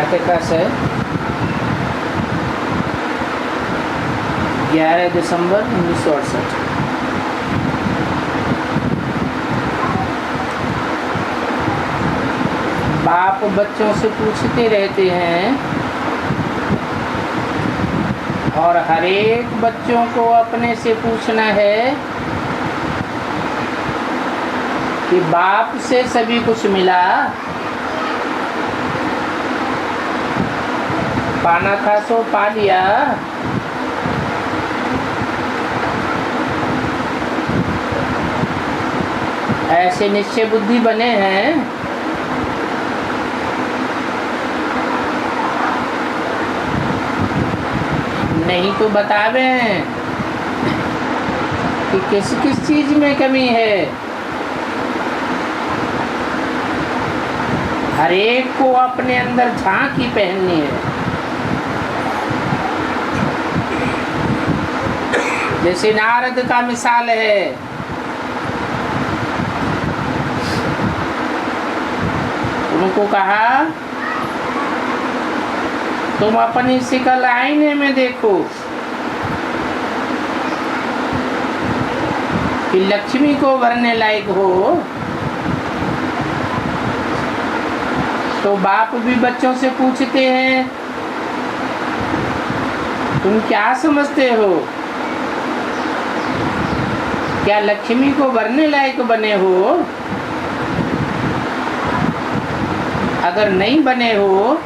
नाट्यकाश है 11 दिसंबर 1968। बाप बच्चों से पूछते रहते हैं और हर एक बच्चों को अपने से पूछना है कि बाप से सभी कुछ मिला, पाना खा सो पा लिया, ऐसे निश्चय बुद्धि बने हैं। नहीं तो बतावे कि किस किस चीज में कमी है। हर एक को अपने अंदर झांकी पहननी है। जैसे नारद का मिसाल है, उनको कहा तुम अपनी शिकल आईने में देखो कि लक्ष्मी को भरने लायक हो। तो बाप भी बच्चों से पूछते हैं तुम क्या समझते हो, क्या लक्ष्मी को भरने लायक बने हो? अगर नहीं बने हो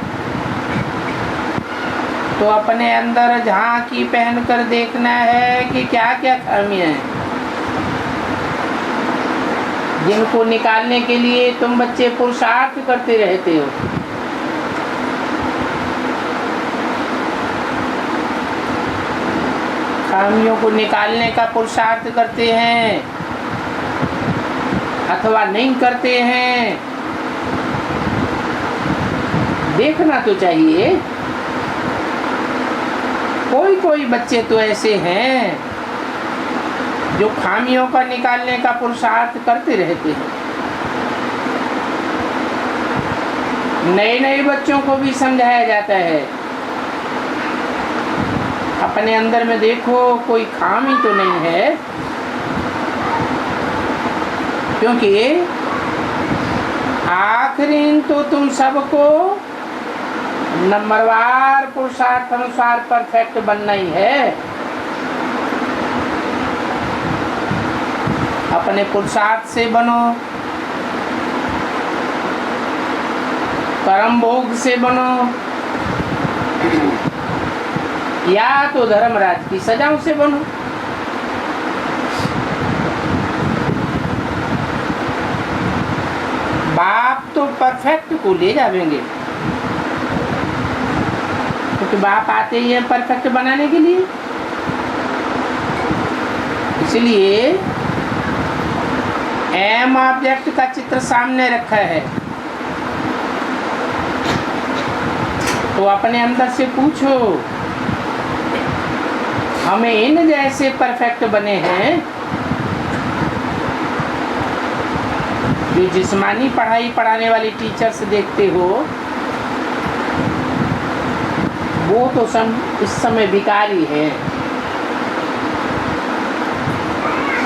तो अपने अंदर झांकी पहन कर देखना है कि क्या क्या खामियां हैं, जिनको निकालने के लिए तुम बच्चे पुरुषार्थ करते रहते हो। खामियों को निकालने का पुरुषार्थ करते हैं अथवा नहीं करते हैं, देखना तो चाहिए। कोई कोई बच्चे तो ऐसे हैं जो खामियों का निकालने का पुरुषार्थ करते रहते हैं। नए नए बच्चों को भी समझाया जाता है अपने अंदर में देखो कोई खामी तो नहीं है, क्योंकि आखिरी तो तुम सबको नंबरवार पुरुषार्थ अनुसार परफेक्ट बनना ही है। अपने पुरुषार्थ से बनो, कर्म भोग से बनो, या तो धर्मराज की सजाओं से बनो। बाप तो परफेक्ट को ले जाएंगे, क्योंकि बाप आते ही है परफेक्ट बनाने के लिए। इसलिए एम ऑब्जेक्ट का चित्र सामने रखा है, तो अपने अंदर से पूछो हमें इन जैसे परफेक्ट बने हैं। जो जिस्मानी पढ़ाई पढ़ाने वाली टीचर्स देखते हो वो तो इस समय भिखारी है,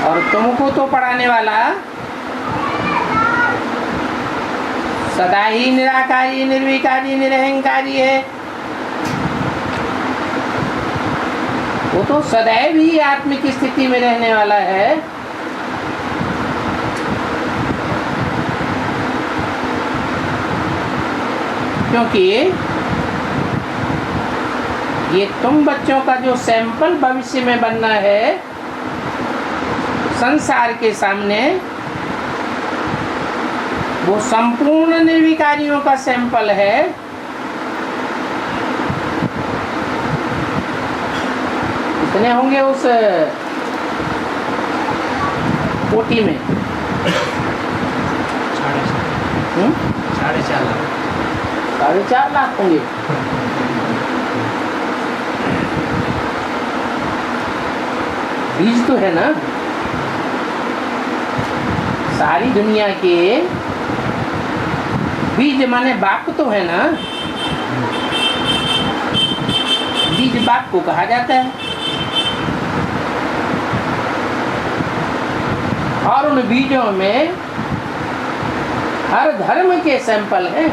और तुमको तो पढ़ाने वाला सदा ही निराकारी, निर्विकारी, निरहंकारी है। वो तो सदैव ही आत्मिक स्थिति में रहने वाला है। क्योंकि ये तुम बच्चों का जो सैंपल भविष्य में बनना है संसार के सामने, वो संपूर्ण निर्विकारियों का सैंपल है। कितने होंगे उस कोटि में? 4.5 लाख। 4.5 लाख होंगे। बीज तो है ना सारी दुनिया के, बीज माने बाप तो है ना। बीज बाप को कहा जाता है, और उन बीजों में हर धर्म के सैंपल हैं।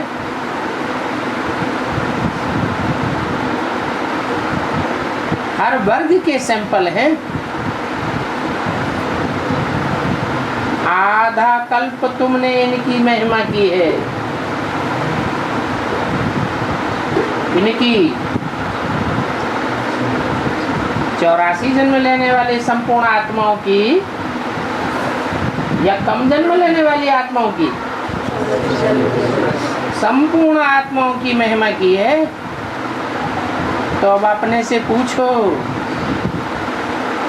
हर वर्ग के सैंपल हैं। आधा कल्प तुमने इनकी महिमा की है, इनकी 84 जन्म लेने वाली संपूर्ण आत्माओं की या कम जन्म लेने वाली आत्माओं की, संपूर्ण आत्माओं की महिमा की है। तो अब अपने से पूछो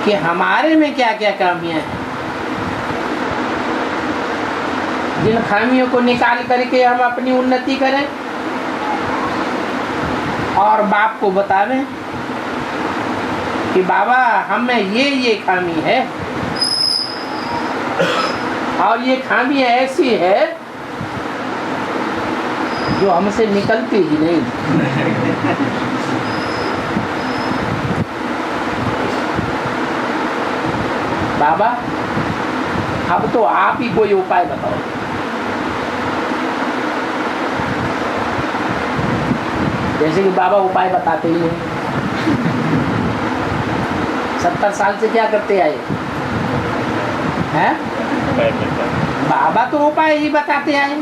कि हमारे में क्या क्या खामियां हैं, जिन खामियों को निकाल करके हम अपनी उन्नति करें और बाप को बतावें कि बाबा हमें ये खामी है, और ये खामी ऐसी है जो हमसे निकलती ही नहीं। बाबा अब तो आप ही कोई उपाय बताओ। जैसे कि बाबा उपाय बताते ही नहीं। 70 साल से क्या करते आए हैं? बाबा तो उपाय ही बताते आए।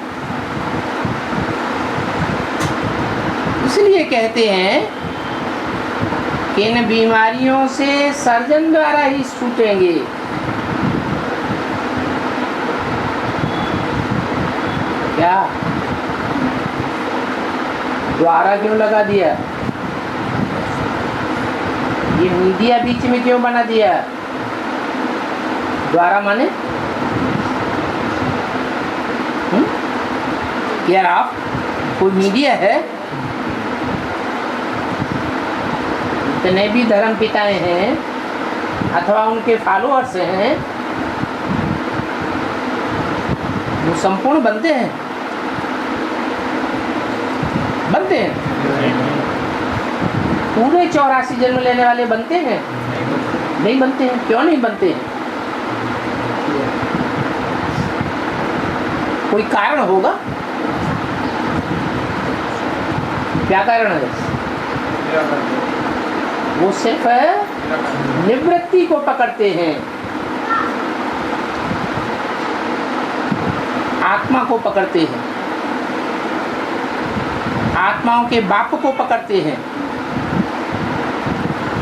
इसलिए कहते हैं कि इन बीमारियों से सर्जन द्वारा ही छूटेंगे। क्या द्वारा क्यों लगा दिया? ये मीडिया बीच में क्यों बना दिया? द्वारा माने क्या आप कोई मीडिया है? जितने भी धर्म पिताएं हैं अथवा उनके फॉलोअर्स हैं, वो संपूर्ण बनते हैं, बनते हैं। पूरे 84 जन्म लेने वाले बनते हैं? नहीं बनते हैं। क्यों नहीं बनते हैं? कोई कारण होगा। क्या कारण है? वो सिर्फ निवृत्ति को पकड़ते हैं, आत्मा को पकड़ते हैं, आत्माओं के बाप को पकड़ते हैं।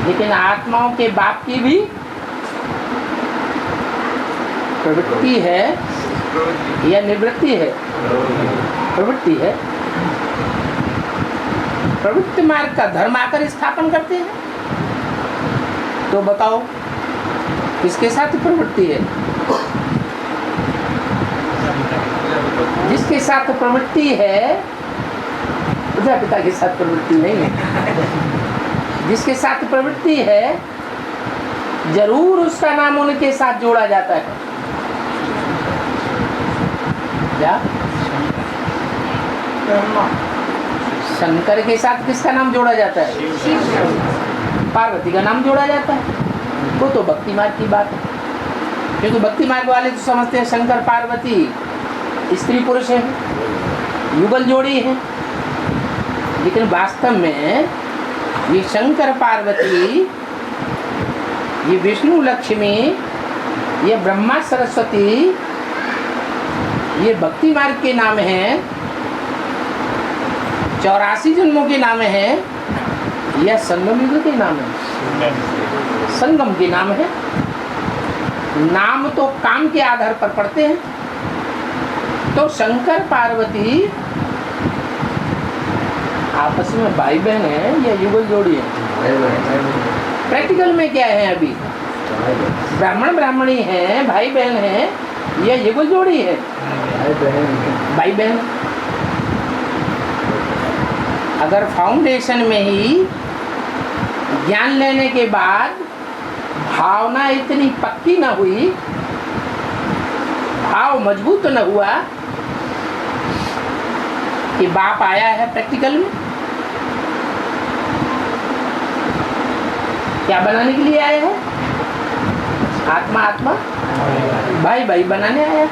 लेकिन आत्माओं के बाप की भी प्रवृत्ति है या निवृत्ति है? प्रवृत्ति है। प्रवृत्ति मार्ग का धर्म आकर स्थापन करते हैं। तो बताओ किसके साथ प्रवृत्ति है? जिसके साथ प्रवृत्ति है, पिता के साथ प्रवृत्ति नहीं है। जिसके साथ प्रवृत्ति है जरूर उसका नाम उनके साथ जोड़ा जाता है। क्या? शंकर के साथ किसका नाम जोड़ा जाता है? पार्वती का नाम जोड़ा जाता है। वो तो भक्ति मार्ग की बात है, क्योंकि भक्ति मार्ग वाले तो समझते हैं शंकर पार्वती स्त्री पुरुष है, युगल जोड़ी है। लेकिन वास्तव में ये शंकर पार्वती, ये विष्णु लक्ष्मी, ये ब्रह्मा सरस्वती, ये भक्ति मार्ग के नाम हैं, 84 जन्मों के नाम है, या संगम युग के नाम है? संगम के नाम है। नाम तो काम के आधार पर पड़ते हैं। तो शंकर पार्वती आपस में भाई बहन है या युगल जोड़ी है? प्रैक्टिकल में क्या है? अभी ब्राह्मण ब्राह्मणी है, भाई बहन है, या युगल जोड़ी है? भाई बहन। अगर फाउंडेशन में ही ज्ञान लेने के बाद भावना इतनी पक्की न हुई, भाव मजबूत न हुआ कि बाप आया है प्रैक्टिकल में, क्या बनाने के लिए आया है? आत्मा आत्मा भाई भाई बनाने आया।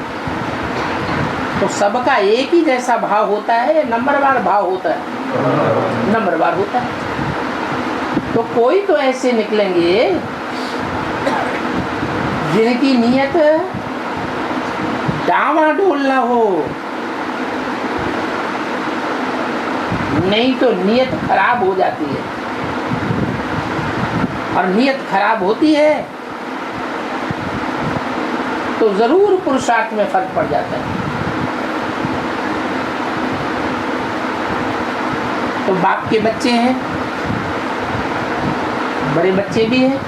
तो सबका एक ही जैसा भाव होता है, नंबरवार भाव होता है, नंबरवार होता है। तो कोई तो ऐसे निकलेंगे जिनकी नियत डामाडोल ना हो, नहीं तो नियत खराब हो जाती है, और नियत खराब होती है तो जरूर पुरुषार्थ में फर्क पड़ जाता है। तो बाप के बच्चे हैं, बड़े बच्चे भी हैं,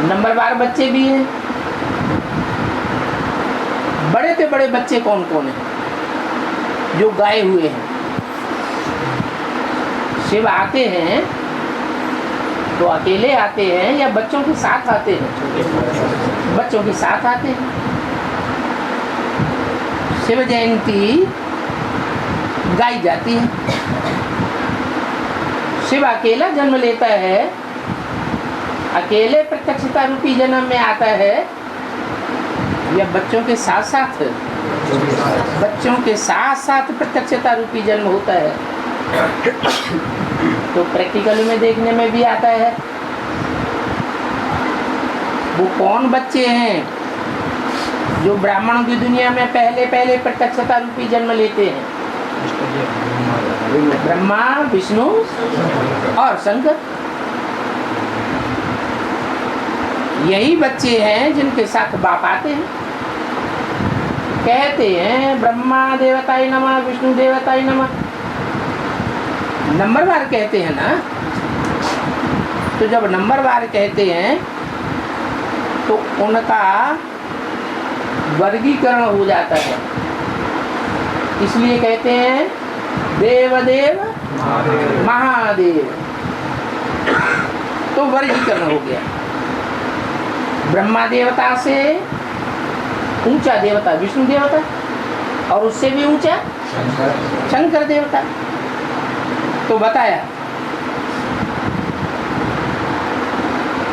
नंबरवार बच्चे भी हैं। बड़े से बड़े बच्चे कौन कौन हैं जो गाए हुए हैं? शिव आते हैं तो अकेले आते हैं या बच्चों के साथ आते हैं? बच्चों के साथ आते हैं। शिव जयंती गाई जाती है। शिव अकेला जन्म लेता है, अकेले प्रत्यक्षता रूपी जन्म में आता है, या बच्चों के साथ साथ? बच्चों के साथ साथ प्रत्यक्षता रूपी जन्म होता है। तो प्रैक्टिकल में देखने में भी आता है। वो कौन बच्चे हैं जो ब्राह्मणों की दुनिया में पहले पहले प्रत्यक्षता रूपी जन्म लेते हैं? ब्रह्मा, विष्णु और शंकर। यही बच्चे हैं जिनके साथ बाप आते हैं, कहते हैं ब्रह्मा देवताय नमः, विष्णु देवताय नमः। नंबरवार कहते हैं ना। तो जब नंबरवार कहते हैं तो उनका वर्गीकरण हो जाता है, इसलिए कहते हैं देवदेव महादेव। तो वर्गीकरण हो गया। ब्रह्मा देवता से ऊंचा देवता विष्णु देवता, और उससे भी ऊंचा शंकर देवता। तो बताया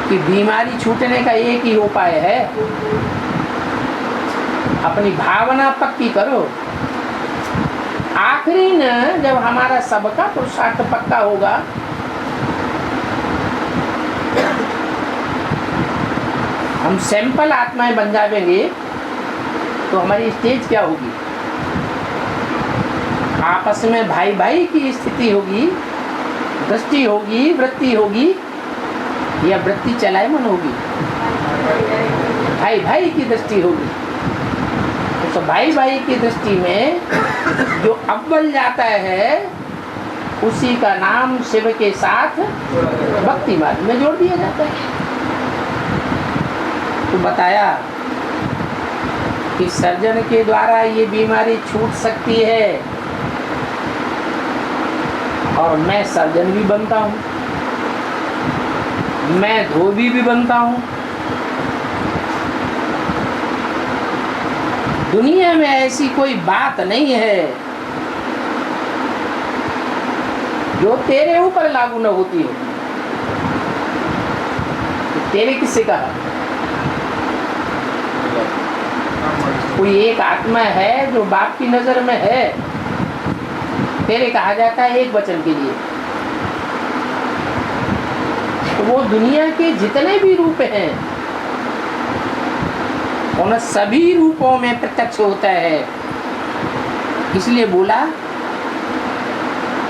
कि बीमारी छूटने का एक ही उपाय है, अपनी भावना पक्की करो। आखिरी न जब हमारा सबका पुरुषार्थ पक्का होगा, हम सैंपल आत्माएं बन जाएंगे, तो हमारी स्टेज क्या होगी? आपस में भाई भाई की स्थिति होगी, दृष्टि होगी, वृत्ति होगी, या वृत्ति चलायमन होगी? भाई भाई की दृष्टि होगी। तो भाई भाई की दृष्टि में जो अव्वल जाता है उसी का नाम शिव के साथ भक्ति मार्ग में जोड़ दिया जाता है। तो बताया कि सर्जन के द्वारा ये बीमारी छूट सकती है, और मैं सर्जन भी बनता हूँ, मैं धोबी भी बनता हूँ। दुनिया में ऐसी कोई बात नहीं है जो तेरे ऊपर लागू न होती हो। तेरे किससे कहा? कोई एक आत्मा है जो बाप की नजर में है, तेरे कहा जाता है एक वचन के लिए। तो वो दुनिया के जितने भी रूप हैं उन सभी रूपों में प्रत्यक्ष होता है। इसलिए बोला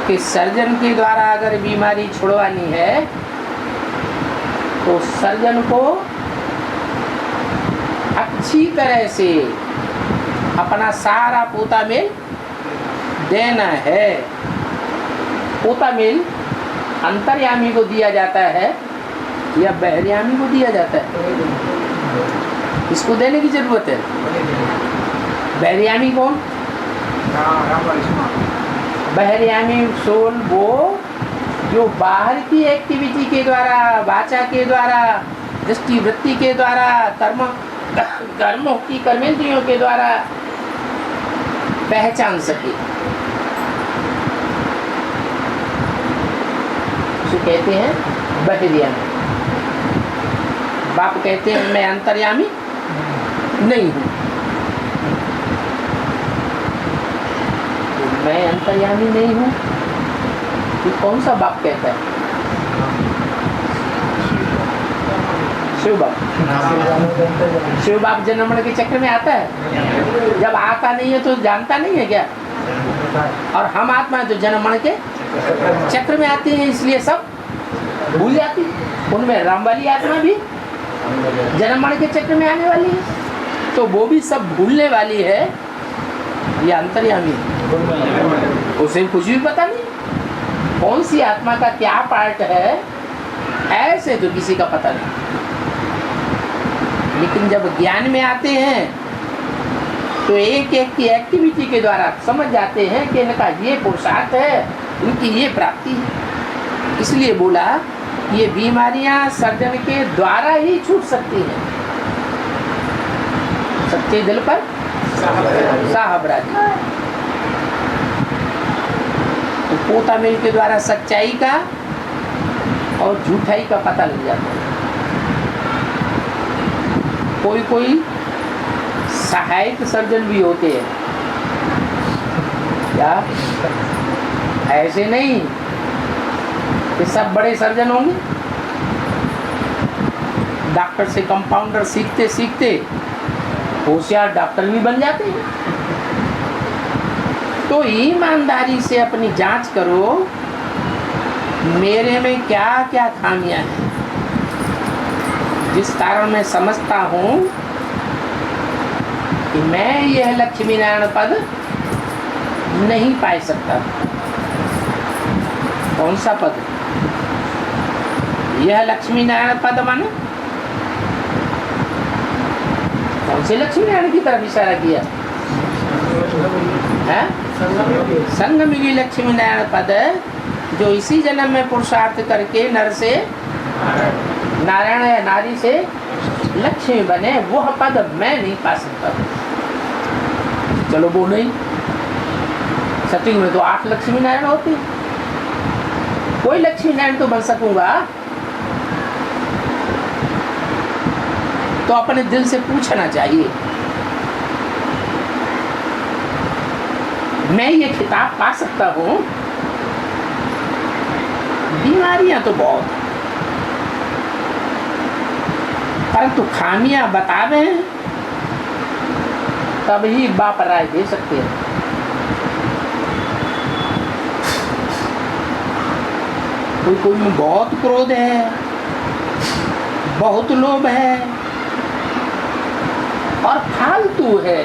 कि सर्जन के द्वारा अगर बीमारी छुड़वानी है तो सर्जन को अच्छी तरह से अपना सारा पोता मेल देना है। पोता मेल अंतर्यामी को दिया जाता है या बहरयामी को दिया जाता है? इसको देने की जरूरत है। बहरयामी कौन? बहरयामी सोल वो जो बाहर की एक्टिविटी के द्वारा, वाचा के द्वारा, दृष्टि वृत्ति के द्वारा, कर्मों की कर्मेंद्रियों के द्वारा पहचान सके, उसे कहते हैं बहरयामी। बाप कहते हैं मैं अंतर्यामी नहीं हूँ। तो मैं अंतर्यामी नहीं हूँ, ये कौन सा बाप कहता है? शिव बाप। शिव बाप जन्म मरण के चक्र में आता है? जब आता नहीं है तो जानता नहीं है क्या? और हम आत्मा है तो जन्म मरण के चक्र में आते हैं, इसलिए सब भूल जाती है। उनमें राम वाली आत्मा भी जन्म मरण के चक्र में आने वाली है, तो वो भी सब भूलने वाली है। ये अंतर्यामी, उसे कुछ भी पता नहीं कौन सी आत्मा का क्या पार्ट है, ऐसे तो किसी का पता नहीं। लेकिन जब ज्ञान में आते हैं तो एक एक की एक्टिविटी के द्वारा समझ जाते हैं कि इनका ये पुरुषार्थ है, इनकी ये प्राप्ति है। इसलिए बोला ये बीमारियां सर्जन के द्वारा ही छूट सकती हैं। सच्चे दिल पर साहब राजी। तो पोता मिल के द्वारा सच्चाई का और झूठाई का पता लग जाता है। कोई कोई सहायक सर्जन भी होते हैं, क्या ऐसे नहीं कि सब बड़े सर्जन होंगे। डॉक्टर से कंपाउंडर सीखते सीखते होशियार डॉक्टर भी बन जाते हैं। तो ईमानदारी से अपनी जांच करो, मेरे में क्या क्या खामियां हैं जिस कारण मैं समझता हूं कि मैं यह लक्ष्मी नारायण पद नहीं पा सकता। कौन सा पद? यह लक्ष्मी नारायण पद माने कौन से लक्ष्मी नारायण की तरफ इशारा किया है? संगमिगी लक्ष्मी नारायण पद, जो इसी जन्म में पुरुषार्थ करके नर से नारायण या नारी से लक्ष्मी बने, वह पद मैं नहीं पा सकता। चलो वो नहीं, सतयुग में तो 8 लक्ष्मी नारायण होते, कोई लक्ष्मी नारायण तो बन सकूंगा। तो अपने दिल से पूछना चाहिए, मैं ये खिताब पा सकता हूं? बीमारियां तो बहुत, परंतु खामियां बतावे तभी बाप राय दे सकते हैं। कोई कोई में बहुत क्रोध है, बहुत लोभ है और फालतू है।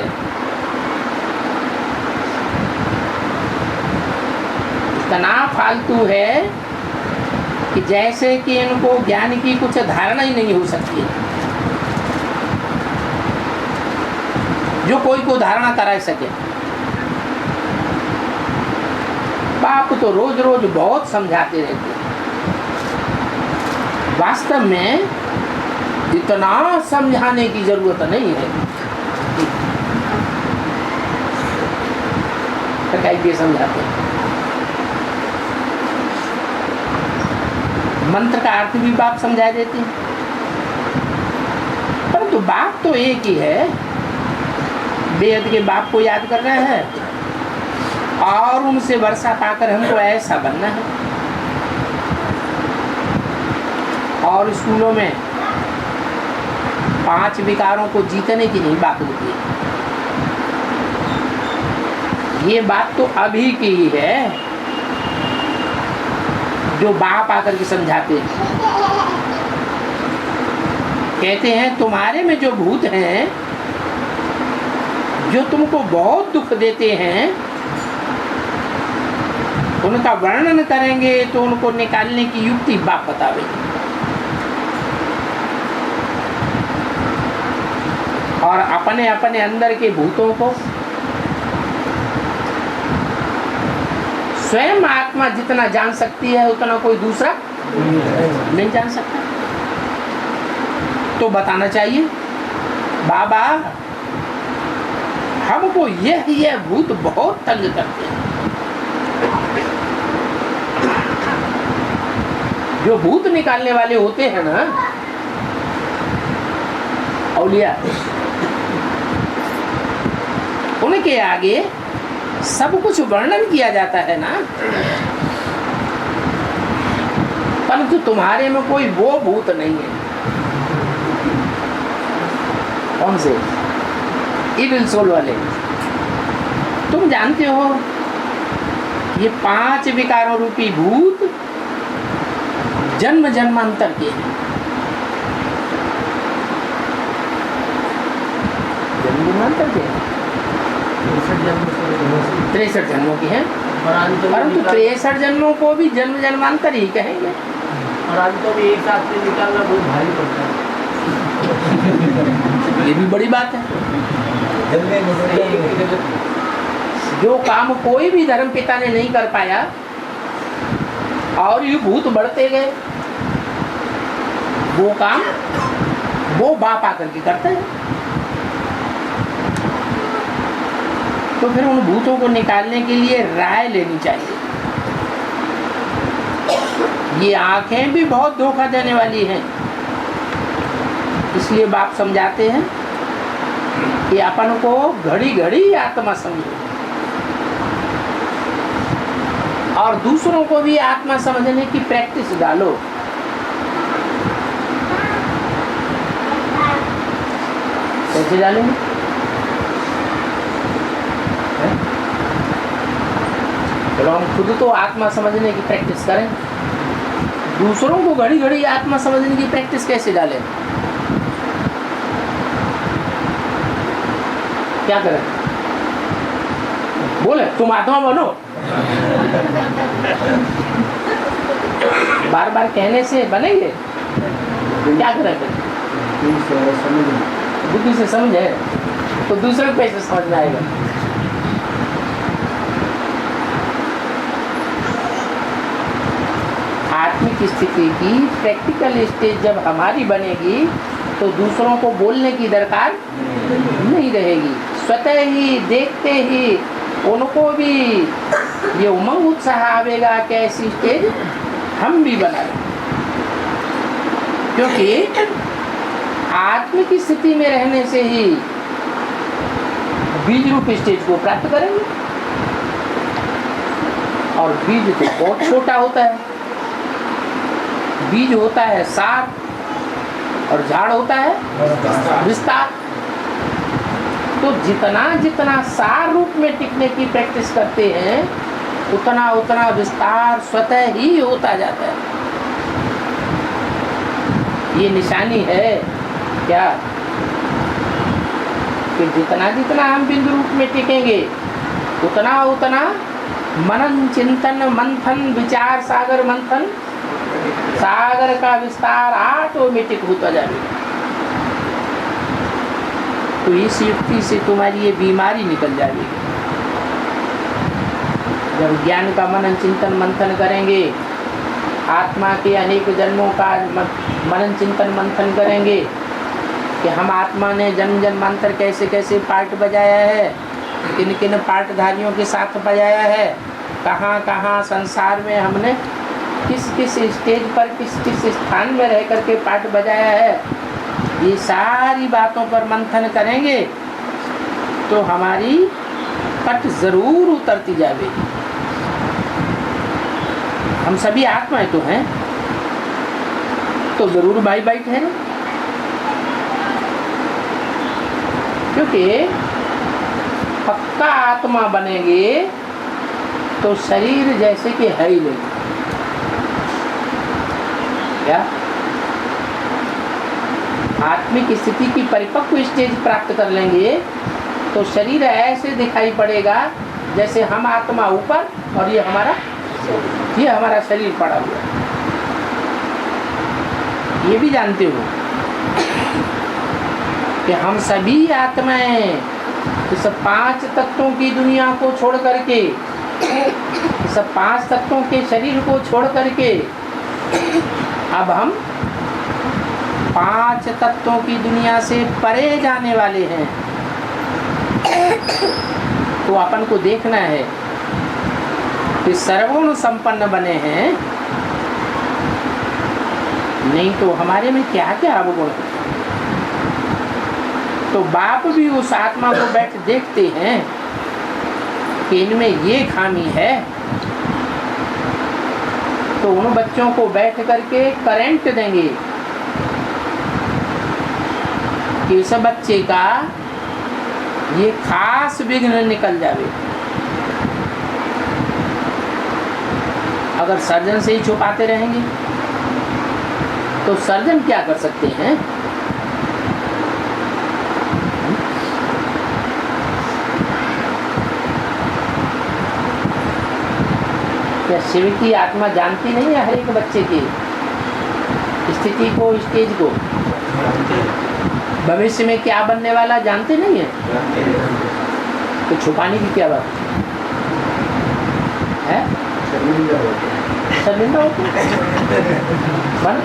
इतना फालतू है कि जैसे कि इनको ज्ञान की कुछ धारणा ही नहीं हो सकती है, जो कोई को धारणा करा सके। बाप तो रोज रोज बहुत समझाते रहते हैं। वास्तव में इतना समझाने की जरूरत नहीं है। तो समझाते हैं, मंत्र का अर्थ भी बाप समझा देते हैं, परंतु बाप तो एक ही है। बेहद के बाप को याद कर रहे हैं और उनसे वर्षा पाकर हमको ऐसा बनना है। और स्कूलों में 5 विकारों को जीतने की नहीं बात होती है। ये बात तो अभी की ही है जो बाप आकर के समझाते हैं। कहते हैं तुम्हारे में जो भूत हैं, जो तुमको बहुत दुख देते हैं, उनका वर्णन करेंगे तो उनको निकालने की युक्ति बाप बतावेंगे। और अपने अपने अंदर के भूतों को स्वयं आत्मा जितना जान सकती है उतना कोई दूसरा नहीं जान सकता। तो बताना चाहिए, बाबा हमको यह भूत बहुत तंग करते हैं। जो भूत निकालने वाले होते हैं ना, औलिया, उनके आगे सब कुछ वर्णन किया जाता है ना, परंतु तुम्हारे में कोई वो भूत नहीं है। कौन से? इविल सोल वाले। तुम जानते हो ये 5 विकारों रूपी भूत जन्म जन्मांतर के हैं। जन्म जन्मांतर के हैं, 63 जन्मों की हैं, परंतु 63 जन्मों को भी जन्म जन्मांतर ही कहेंगे। और आज तो भी एक साथ से निकालना बहुत भारी पड़ता है। ये भी बड़ी बात है। जो काम कोई भी धर्म पिता ने नहीं कर पाया और ये भूत बढ़ते गए, वो काम वो बाप आकर के करते हैं। तो फिर उन भूतों को निकालने के लिए राय लेनी चाहिए। ये आंखें भी बहुत धोखा देने वाली हैं, इसलिए बाप समझाते हैं कि अपन को घड़ी घड़ी आत्मा समझो और दूसरों को भी आत्मा समझने की प्रैक्टिस डालो। कैसे डालेंगे? चलो हम खुद तो आत्मा समझने की प्रैक्टिस करें, दूसरों को घड़ी घड़ी आत्मा समझने की प्रैक्टिस कैसे डालें? क्या करें? बोले तुम आत्मा बनो। बार बार कहने से बनेंगे? क्या करेंगे? बुद्धि से समझे तो दूसरे को कैसे समझ में आएगा? आत्मिक स्थिति की प्रैक्टिकल स्टेज जब हमारी बनेगी तो दूसरों को बोलने की दरकार नहीं रहेगी। स्वतः ही देखते ही उनको भी ये उमंग उत्साह आवेगा कि ऐसी स्टेज हम भी बनाएं, क्योंकि आत्मिक स्थिति में रहने से ही बीज रूप स्टेज को प्राप्त करेंगे। और बीज तो बहुत छोटा होता है, बीज होता है सार और झाड़ होता है विस्तार। तो जितना जितना सार रूप में टिकने की प्रैक्टिस करते हैं उतना उतना विस्तार स्वतः ही होता जाता है। ये निशानी है क्या कि जितना जितना हम बिंदु रूप में टिकेंगे उतना उतना मनन चिंतन मंथन विचार सागर मंथन सागर का विस्तार ऑटोमेटिक होता जाएगा। तो इस युक्ति से तुम्हारी ये बीमारी निकल जाएगी। जब ज्ञान का मनन चिंतन मंथन करेंगे, आत्मा के अनेक जन्मों का मनन चिंतन मंथन करेंगे कि हम आत्मा ने जन्म जन्मांतर कैसे कैसे पार्ट बजाया है, किन किन पार्टधारियों के साथ बजाया है, कहाँ कहाँ संसार में हमने किस किस स्टेज पर किस किस स्थान में रह करके पार्ट बजाया है, ये सारी बातों पर मंथन करेंगे तो हमारी पट जरूर उतरती जाएगी। हम सभी आत्माएं तो हैं, तो जरूर भाई भाई ठहरे, क्योंकि पक्का आत्मा बनेंगे तो शरीर जैसे कि है ही नहीं। क्या आत्मिक स्थिति की परिपक्व स्टेज प्राप्त कर लेंगे तो शरीर ऐसे दिखाई पड़ेगा जैसे हम आत्मा ऊपर और ये हमारा शरीर पड़ा हुआ है। ये भी जानते हो कि हम सभी आत्माएं इस 5 तत्वों की दुनिया को छोड़ करके, इस 5 तत्वों के शरीर को छोड़ करके अब हम 5 तत्वों की दुनिया से परे जाने वाले हैं। तो अपन को देखना है कि सर्वगुण संपन्न बने हैं, नहीं तो हमारे में क्या क्या अवगुण है। तो बाप भी उस आत्मा को बैठ देखते हैं कि इनमें ये खामी है, तो उन बच्चों को बैठ करके करंट देंगे कि इस बच्चे का ये खास विघ्न निकल जावे। अगर सर्जन से ही छुपाते रहेंगे तो सर्जन क्या कर सकते हैं? क्या शिव की आत्मा जानती नहीं है हर एक बच्चे की स्थिति को, स्टेज को? भविष्य में क्या बनने वाला जानते नहीं है, तो छुपाने की क्या बात है? शर्मिंदा होते बन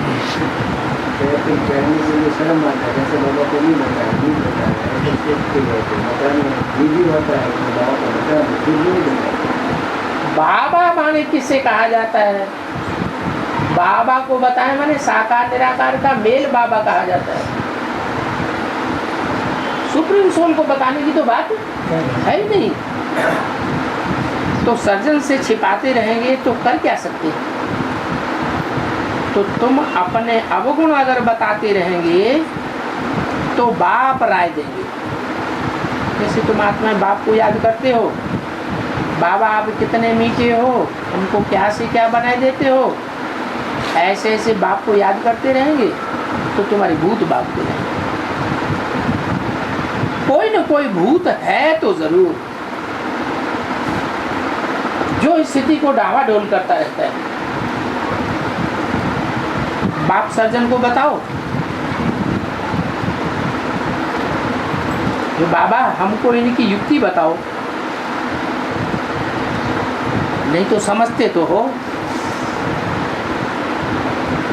शर्म आता है, जैसे बाबा को नहीं होता है, नहीं होता है, होता है, बाबा को होता है। बाबा माने किससे कहा जाता है? बाबा को बताए माने साकार निराकार का मेल बाबा कहा जाता है। सुप्रीम सोल को बताने की तो बात है ही नहीं। तो सर्जन से छिपाते रहेंगे तो कर क्या सकते हैं? तो तुम अपने अवगुण अगर बताते रहेंगे तो बाप राय देंगे। जैसे तुम आत्मा बाप को याद करते हो, बाबा आप कितने मीठे हो, उनको क्या से क्या बनाए देते हो, ऐसे ऐसे बाप को याद करते रहेंगे तो तुम्हारी भूत बाप के रहेंगे। कोई न कोई भूत है तो जरूर, जो स्थिति को डावाडोल करता रहता है। बाप सर्जन को बताओ कि बाबा हमको इनकी युक्ति बताओ, नहीं तो समझते तो हो,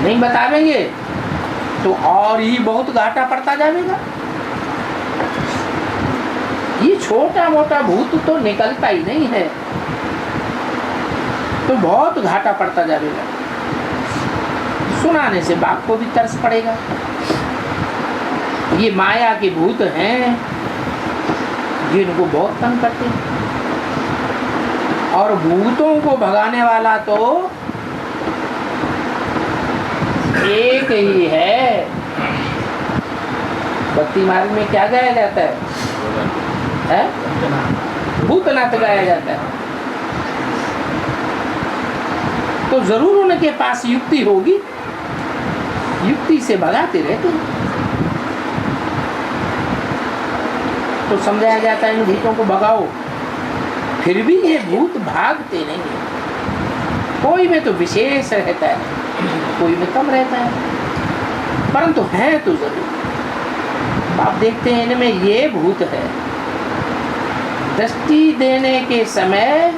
नहीं बतावेंगे तो और ही बहुत घाटा पड़ता जाएगा। ये छोटा मोटा भूत तो निकलता ही नहीं है, तो बहुत घाटा पड़ता जाएगा। सुनाने से बाप को भी तरस पड़ेगा। ये माया के भूत हैं जिनको बहुत तंग करते हैं, और भूतों को भगाने वाला तो एक ही है। भक्ति मार्ग में क्या गाया जाता है? भूतनाथ गाया जाता है। तो जरूर उनके पास युक्ति होगी, युक्ति से भगाते रहते हैं। तो समझाया जाता है इन भूतों को भगाओ, फिर भी ये भूत भागते नहीं है। कोई में तो विशेष रहता है, कोई में कम रहता है, परंतु है तो जरूर। आप देखते हैं इनमें ये भूत है, दृष्टि देने के समय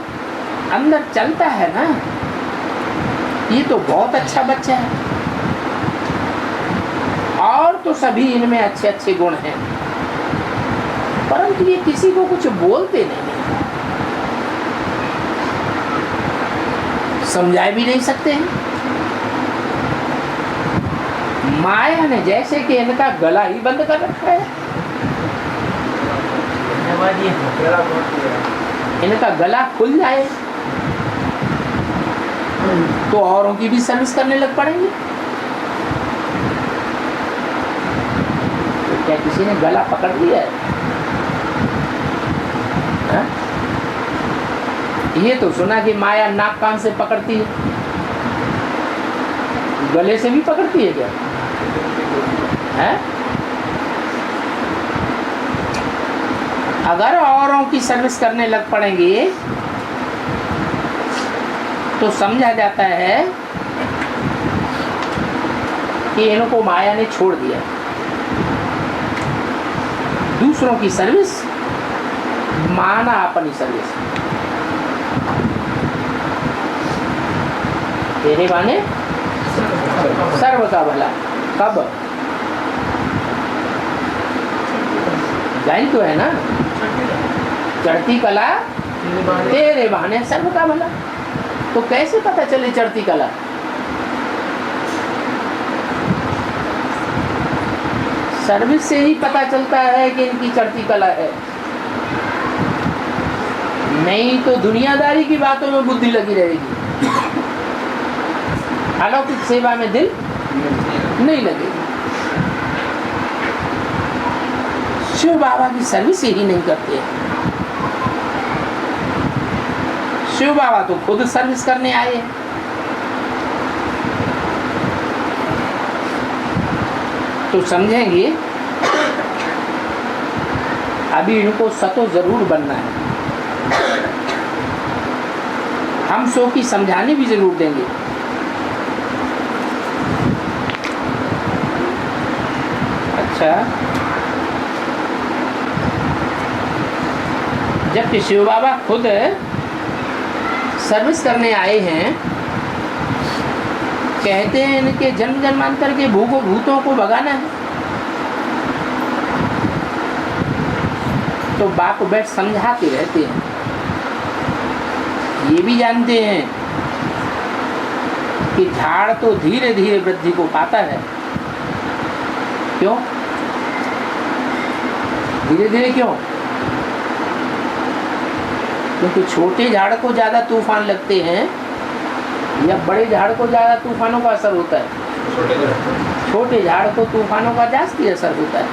अंदर चलता है ना, ये तो बहुत अच्छा बच्चा है। और तो सभी इनमें अच्छे अच्छे गुण हैं, परंतु ये किसी को कुछ बोलते नहीं, समझा भी नहीं सकते हैं। माया ने जैसे कि इनका गला ही बंद कर रखा है, इनका गला खुल जाए तो औरों की भी सर्विस करने लग पड़ेंगे। तो क्या किसी ने गला पकड़ लिया है? हा? ये तो सुना कि माया नाक कान से पकड़ती है, गले से भी पकड़ती है क्या? है? अगर औरों की सर्विस करने लग पड़ेंगे तो समझा जाता है कि इनको माया ने छोड़ दिया। दूसरों की सर्विस माना अपनी सर्विस। तेरे माने सर्व का भला। कब? गाय तो है ना, चढ़ती कला तेरे बहाने सर्व का भला। तो कैसे पता चले चढ़ती कला? सर्विस से ही पता चलता है कि इनकी चढ़ती कला है, नहीं तो दुनियादारी की बातों में बुद्धि लगी रहेगी, अलौकिक सेवा में दिल नहीं लगेगा। शिव बाबा की सर्विस ही नहीं करते हैं। शिव बाबा तो खुद सर्विस करने आए हैं। तो समझेंगे अभी इनको सतो जरूर बनना है। हम सो की समझाने भी जरूर देंगे। अच्छा, जबकि शिव बाबा खुद सर्विस करने आए हैं, कहते हैं इनके जन्म जन्मांतर के भूतों को भगाना है, तो बाप बैठ समझाते रहते हैं। ये भी जानते हैं कि झाड़ तो धीरे धीरे वृद्धि को पाता है। क्यों धीरे धीरे? क्यों? क्योंकि छोटे झाड़ को ज़्यादा तूफान लगते हैं या बड़े झाड़ को ज़्यादा तूफानों का असर होता है? छोटे झाड़ को तूफानों का जास्ती असर होता है।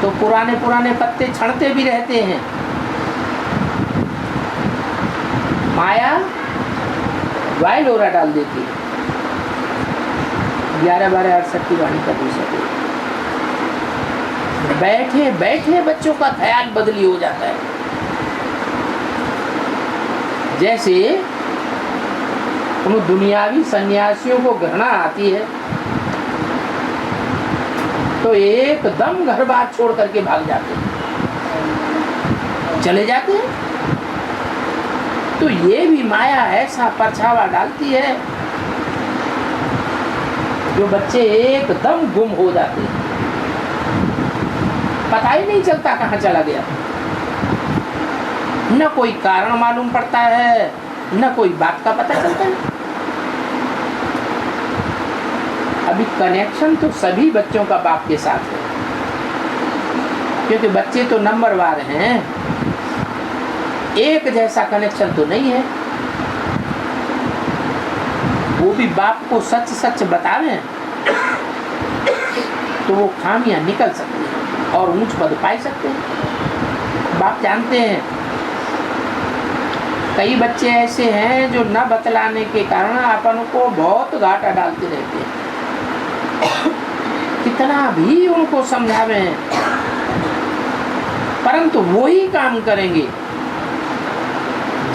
तो पुराने पत्ते छड़ते भी रहते हैं। माया वायलोरा डाल देती है। 11-12-68 की वाणी का दूसरा बैठे बैठे बच्चों का ख्याल बदली हो जाता है। जैसे उन दुनियावी सन्यासियों को घृणा आती है तो एकदम घर बार छोड़ करके भाग जाते हैं, चले जाते हैं। तो ये भी माया ऐसा परछावा डालती है जो बच्चे एकदम गुम हो जाते हैं, पता ही नहीं चलता कहाँ चला गया। न कोई कारण मालूम पड़ता है, न कोई बात का पता चलता है। अभी कनेक्शन तो सभी बच्चों का बाप के साथ है, क्योंकि बच्चे तो नंबरवार हैं, एक जैसा कनेक्शन तो नहीं है। वो भी बाप को सच सच बतावें तो वो खामियां निकल सकती हैं और ऊंच पद पाई सकते हैं। बाप जानते हैं कई बच्चे ऐसे हैं जो न बतलाने के कारण अपन को बहुत घाटा डालते रहते हैं। कितना भी उनको समझावें परंतु वही काम करेंगे,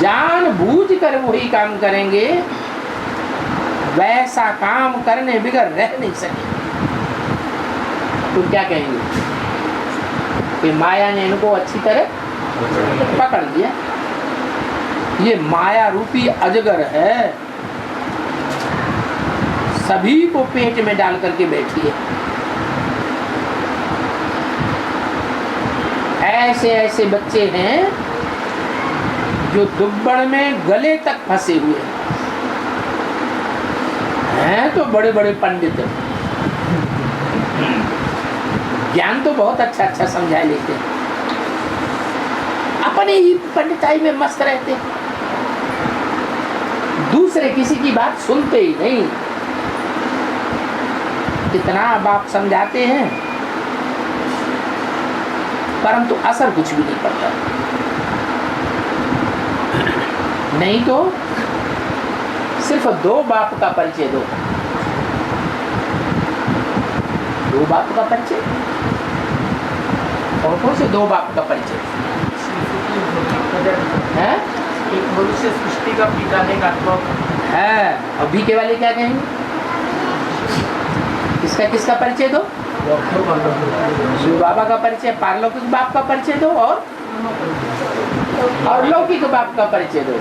जानबूझकर वही काम करेंगे, वैसा काम करने बिगड़ रह नहीं सके। तो क्या कहेंगे कि माया ने इनको अच्छी तरह पकड़ लिया। ये माया रूपी अजगर है, सभी को पेट में डाल करके बैठी है। ऐसे ऐसे बच्चे हैं जो दुब्बड़ में गले तक फंसे हुए हैं, तो बड़े बड़े पंडित ज्ञान तो बहुत अच्छा अच्छा समझा लेते हैं, अपने ही पंडिताई में मस्त रहते, दूसरे किसी की बात सुनते ही नहीं। कितना बाप समझाते हैं परंतु असर कुछ भी नहीं पड़ता। नहीं तो सिर्फ 2 बाप का परिचय दो, 2 बाप का परिचय। और कौन से 2 बाप का परिचय है? एक मनुष्य सृष्टि का पिता ने आत्मा है। और बीके वाले क्या कहेंगे? किसका परिचय दो? शिव बाबा का परिचय, पारलौकिक बाप का परिचय दो और लौकिक बाप का परिचय दो।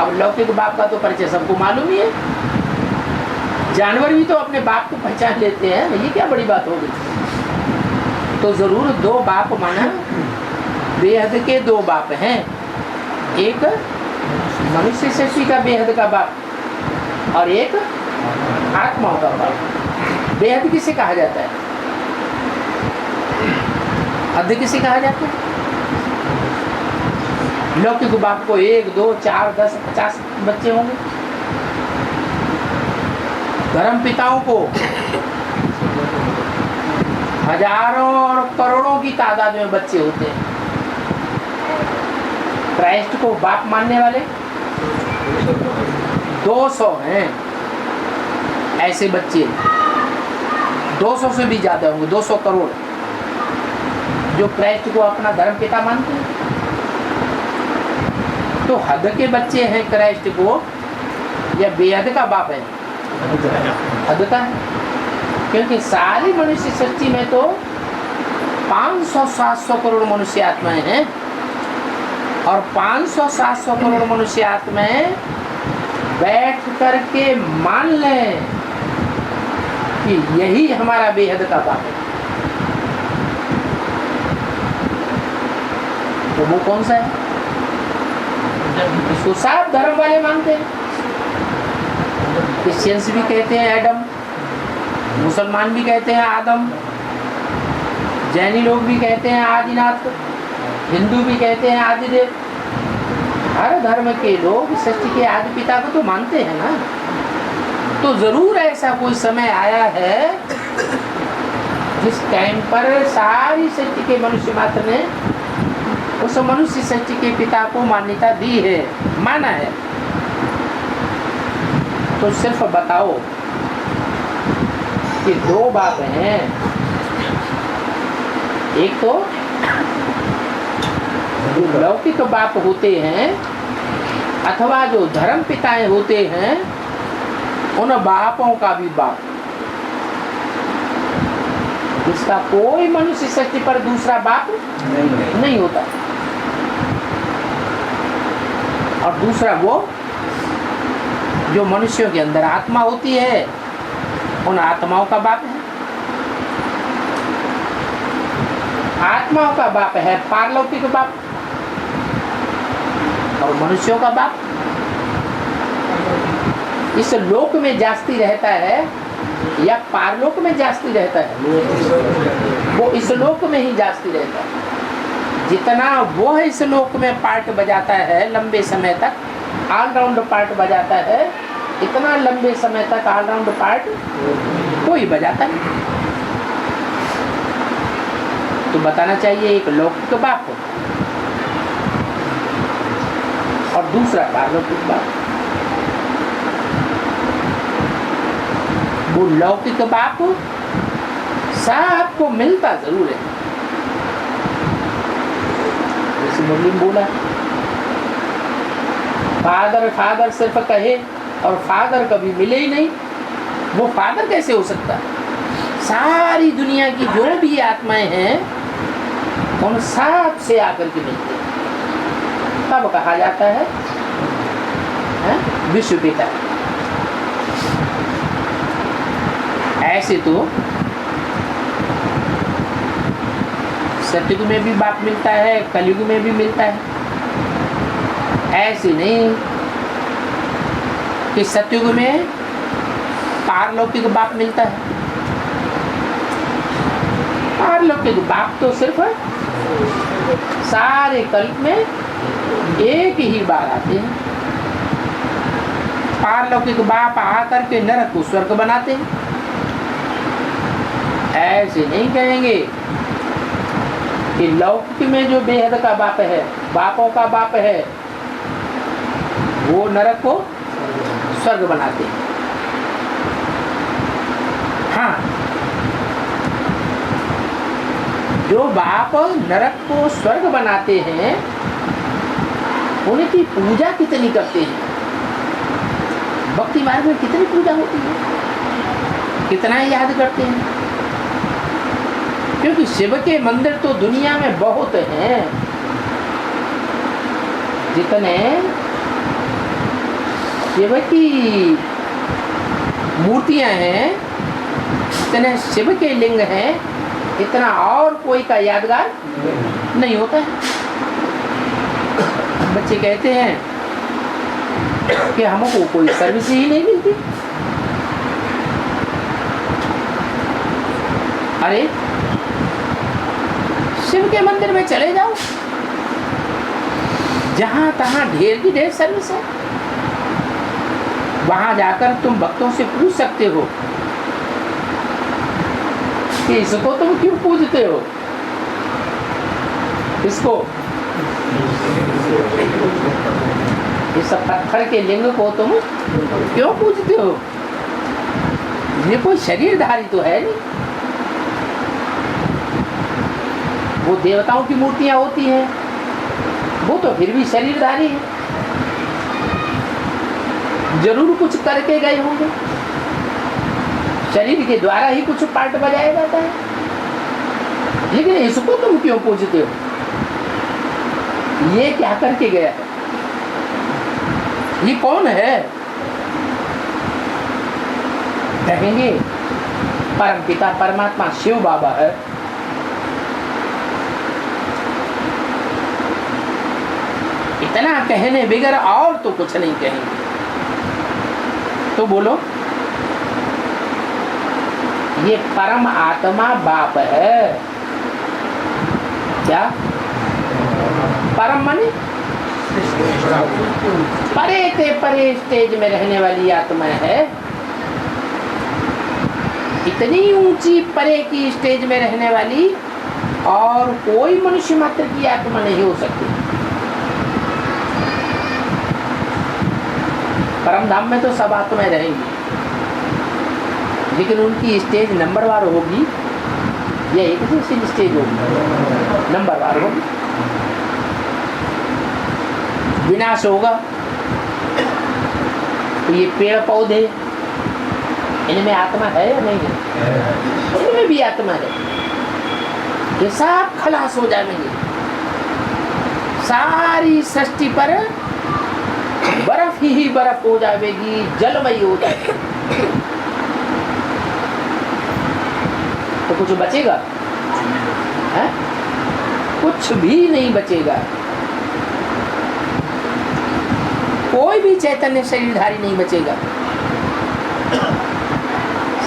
अब लौकिक बाप का तो परिचय सबको मालूम ही है, जानवर भी तो अपने बाप को पहचान लेते हैं, ये क्या बड़ी बात हो गई। तो जरूर 2 बाप माना बेहद के 2 बाप हैं। एक मनुष्य सृष्टि का बेहद का बाप और एक आत्माओं का बाप। बेहद किसे कहा जाता है? अधिक किसे कहा जाता है? लौकिक बाप को 1, 2, 4, 10, 50 बच्चे होंगे। धर्म पिताओं को हजारों और करोड़ों की तादाद में बच्चे होते हैं। क्राइस्ट को बाप मानने वाले 200 हैं ऐसे बच्चे, 200 से भी ज्यादा होंगे, 200 करोड़ जो क्राइस्ट को अपना धर्म पिता मानते हैं। तो हद के बच्चे हैं क्राइस्ट को या बेहद का बाप है? हद का है, क्योंकि सारी मनुष्य सृष्टि में तो 500-700 करोड़ मनुष्य आत्माएं हैं और 500-700 करोड़ मनुष्य आत्माएं बैठ करके मान लें कि यही हमारा बेहद का बाप है, तो वो कौन सा है? इसको साफ धर्म वाले मानते हैं। क्रिश्चियंस भी कहते हैं एडम, मुसलमान भी कहते हैं आदम, जैनी लोग भी कहते हैं आदिनाथ, हिंदू भी कहते हैं आदिदेव। हर धर्म के लोग सृष्टि के आदि पिता को तो मानते हैं ना। तो जरूर ऐसा कोई समय आया है जिस टाइम पर सारी सृष्टि के मनुष्य मात्र ने उस मनुष्य सृष्टि के पिता को मान्यता दी है, माना है। तो सिर्फ बताओ कि 2 बाप हैं, एक तो जो लौकिक बाप होते हैं अथवा जो धर्म पिताएं होते हैं, उन बापों का भी बाप, जिसका कोई मनुष्य सृष्टि पर दूसरा बाप नहीं होता। और दूसरा वो जो मनुष्यों के अंदर आत्मा होती है, उन आत्माओं का बाप है। आत्माओं का बाप है पारलौकिक बाप, और मनुष्यों का बाप इस लोक में जास्ती रहता है या पारलोक में जास्ती रहता है? वो इस लोक में ही जास्ती रहता है। जितना वो इस लोक में पार्ट बजाता है लंबे समय तक, ऑलराउंड पार्ट बजाता है, इतना लंबे समय तक ऑलराउंड पार्ट कोई बजाता नहीं। तो बताना चाहिए एक लौकिक बाप और दूसरा पारलौकिक बाप। वो लौकिक बाप सबको मिलता जरूर है, जैसे मुरली में बोला, फादर फादर सिर्फ कहे और फादर कभी मिले ही नहीं। वो फादर कैसे हो सकता है? सारी दुनिया की जो भी आत्माएं हैं उन सब से आकर के मिलते हैं, तब कहा जाता है विश्व पिता। ऐसे तो सतयुग में भी बाप मिलता है, कलयुग में भी मिलता है। ऐसे नहीं कि सतयुग में पारलौकिक बाप मिलता है। पारलौकिक बाप तो सिर्फ सारे कल्प में एक ही बार आते हैं। पारलौकिक बाप आकर के नरक को स्वर्ग बनाते हैं। ऐसे नहीं कहेंगे कि लौकिक में जो बेहद का बाप है, बापों का बाप है, वो नरक को स्वर्ग बनाते हैं। हाँ, जो बाप नरक को स्वर्ग बनाते हैं उनकी पूजा कितनी करते हैं? भक्ति मार्ग में कितनी पूजा होती है, कितना याद करते हैं? क्योंकि शिव के मंदिर तो दुनिया में बहुत हैं। जितने शिव की मूर्तियां हैं, जितने शिव के लिंग हैं, इतना और कोई का यादगार नहीं होता है। बच्चे कहते हैं कि हमको कोई सर्विस ही नहीं मिलती। अरे शिव के मंदिर में चले जाओ, जहां तहां ढेर की ढेर सर्विस है। वहां जाकर तुम भक्तों से पूछ सकते हो कि इसको तुम क्यों पूजते हो, इसको, इस पत्थर के लिंग को तुम क्यों पूजते हो? ये कोई शरीरधारी तो है नहीं। वो देवताओं की मूर्तियां होती हैं, वो तो फिर भी शरीरधारी है, जरूर कुछ करके गए होंगे, शरीर के द्वारा ही कुछ पार्ट बजाया जाता है। लेकिन इसको तुम क्यों पूजते हो? ये क्या करके गया है? ये कौन है? कहेंगे परम पिता परमात्मा शिव बाबा है। इतना कहने बगैर और तो कुछ नहीं कहेंगे। तो बोलो, ये परम आत्मा बाप है। क्या परम माने? परे ते परे स्टेज में रहने वाली आत्मा है। इतनी ऊंची परे की स्टेज में रहने वाली और कोई मनुष्य मात्र की आत्मा नहीं हो सकती। परम धाम में तो सब आत्माएं रहेंगी, लेकिन उनकी स्टेज नंबरवार होगी या एक जैसी स्टेज होगी? नंबरवार होगी। विनाश होगा तो ये पेड़ पौधे, इनमें आत्मा है या नहीं है? इनमें भी आत्मा है। ये सब खलास हो जाएंगे। सारी सृष्टि पर बर्फ ही बर्फ हो जाएगी, जलमयी हो जाएगी। तो कुछ बचेगा है? कुछ भी नहीं बचेगा। कोई भी चैतन्य शरीरधारी नहीं बचेगा।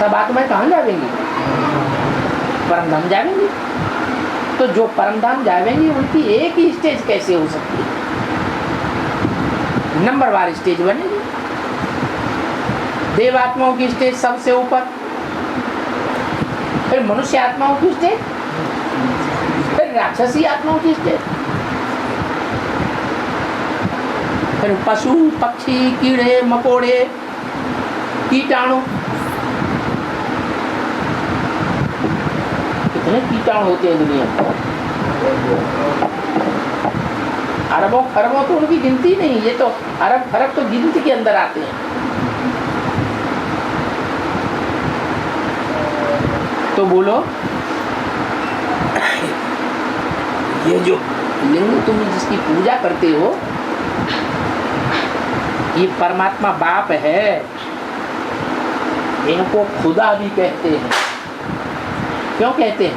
सब आत्माएं कहाँ जाएंगी? परमधाम जाएंगी। तो जो परमधाम जाएंगी उनकी एक ही स्टेज कैसे हो सकती है? नंबरवार स्टेज बनेगी। देव आत्माओं की स्टेज सबसे ऊपर, फिर मनुष्य आत्माओं की स्टेज, फिर राक्षसी आत्माओं की स्टेज, फिर पशु पक्षी कीड़े मकोड़े कीटाणु। कितने कीटाणु होते हैं दुनिया में? अरबों खरबों तो उनकी गिनती नहीं। ये तो अरब खरब तो गिनती के अंदर आते हैं। तो बोलो, ये जो लिंग तुम जिसकी पूजा करते हो, ये परमात्मा बाप है। इनको खुदा भी कहते हैं। क्यों कहते हैं?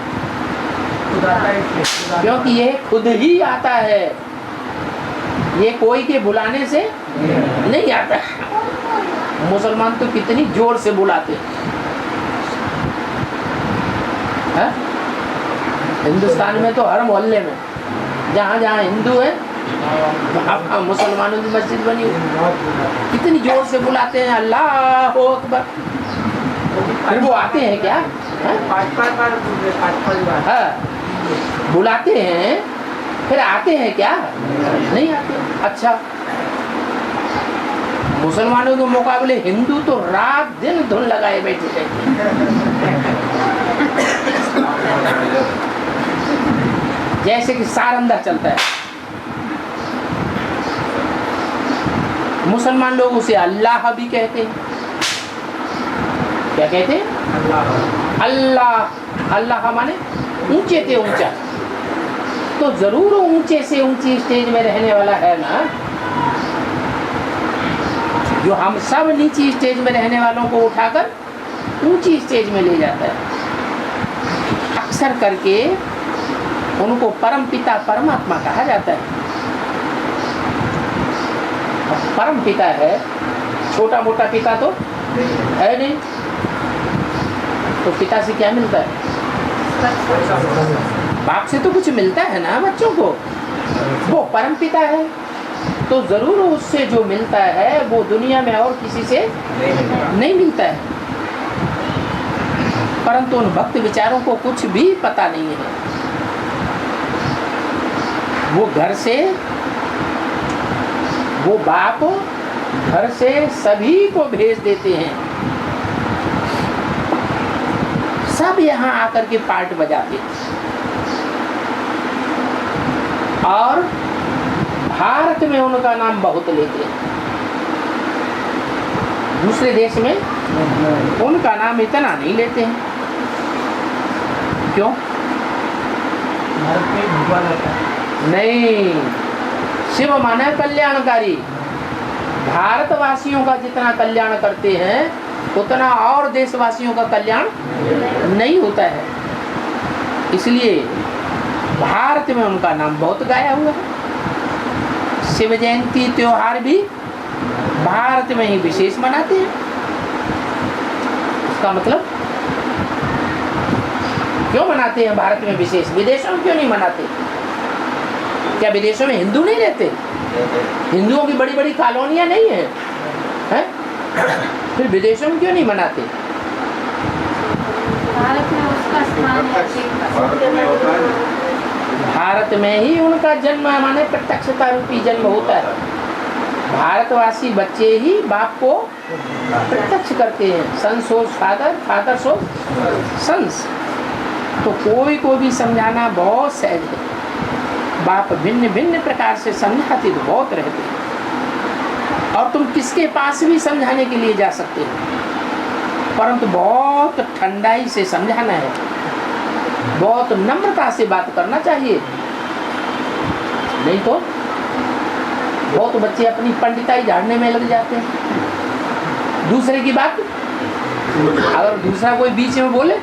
क्योंकि ये खुद ही आता है। ये कोई के बुलाने से नहीं आता। मुसलमान तो कितनी जोर से बुलाते हैं। हिंदुस्तान में तो हर मोहल्ले में जहाँ जहाँ हिंदू है वहाँ मुसलमानों की मस्जिद बनी हुई, कितनी जोर से बुलाते हैं अल्लाह अकबर। फिर वो आते हैं क्या? हाँ, बुलाते हैं, फिर आते हैं क्या? नहीं आते। अच्छा, मुसलमानों के मुकाबले हिंदू तो रात दिन धुन लगाए बैठे रहते, जैसे कि सार अंदर चलता है। मुसलमान लोग उसे अल्लाह भी कहते हैं। क्या कहते हैं? अल्लाह। अल्लाह माने ऊंचे से ऊंचा। तो जरूर ऊंचे से ऊंची स्टेज में रहने वाला है ना, जो हम सब नीची स्टेज में रहने वालों को उठाकर ऊंची स्टेज में ले जाता है। अक्सर करके उनको परम पिता परमात्मा कहा जाता है। परम पिता है, छोटा मोटा पिता तो है नहीं। तो पिता से क्या मिलता है? बाप से तो कुछ मिलता है ना बच्चों को, वो परम पिता है, तो जरूर उससे जो मिलता है वो दुनिया में और किसी से नहीं मिलता है। परंतु उन भक्त विचारों को कुछ भी पता नहीं है। वो घर से, वो बाप घर से सभी को भेज देते हैं, सब यहाँ आकर के पार्ट बजाते हैं। और भारत में उनका नाम बहुत लेते हैं, दूसरे देश में उनका नाम इतना नहीं लेते हैं। क्यों? भारत में भगवान आता है। नहीं, शिव माने कल्याणकारी। भारतवासियों का जितना कल्याण करते हैं उतना और देशवासियों का कल्याण नहीं होता है। इसलिए भारत में उनका नाम बहुत गाया हुआ है। शिव जयंती त्योहार भी भारत में ही विशेष मनाते हैं। इसका मतलब क्यों मनाते हैं भारत में विशेष, विदेशों में क्यों नहीं मनाते? क्या विदेशों में हिंदू नहीं रहते? हिंदुओं की बड़ी बड़ी कॉलोनियां नहीं है, हैं? फिर विदेशों में क्यों नहीं मनाते? भारत में उसका स्थान है। भारत में ही उनका जन्म माने प्रत्यक्षता रूपी जन्म होता है। भारतवासी बच्चे ही बाप को प्रत्यक्ष करते हैं। सन सोज फादर, फादर सोज सन्स। तो कोई को भी समझाना बहुत सहज है। बाप भिन्न भिन्न प्रकार से समझाते तो बहुत रहते हैं, और तुम किसके पास भी समझाने के लिए जा सकते हो, परंतु बहुत ठंडाई से समझाना है, बहुत नम्रता से बात करना चाहिए। नहीं तो बहुत बच्चे अपनी पंडिताई झाड़ने में लग जाते हैं। दूसरे की बात अगर दूसरा कोई बीच में बोले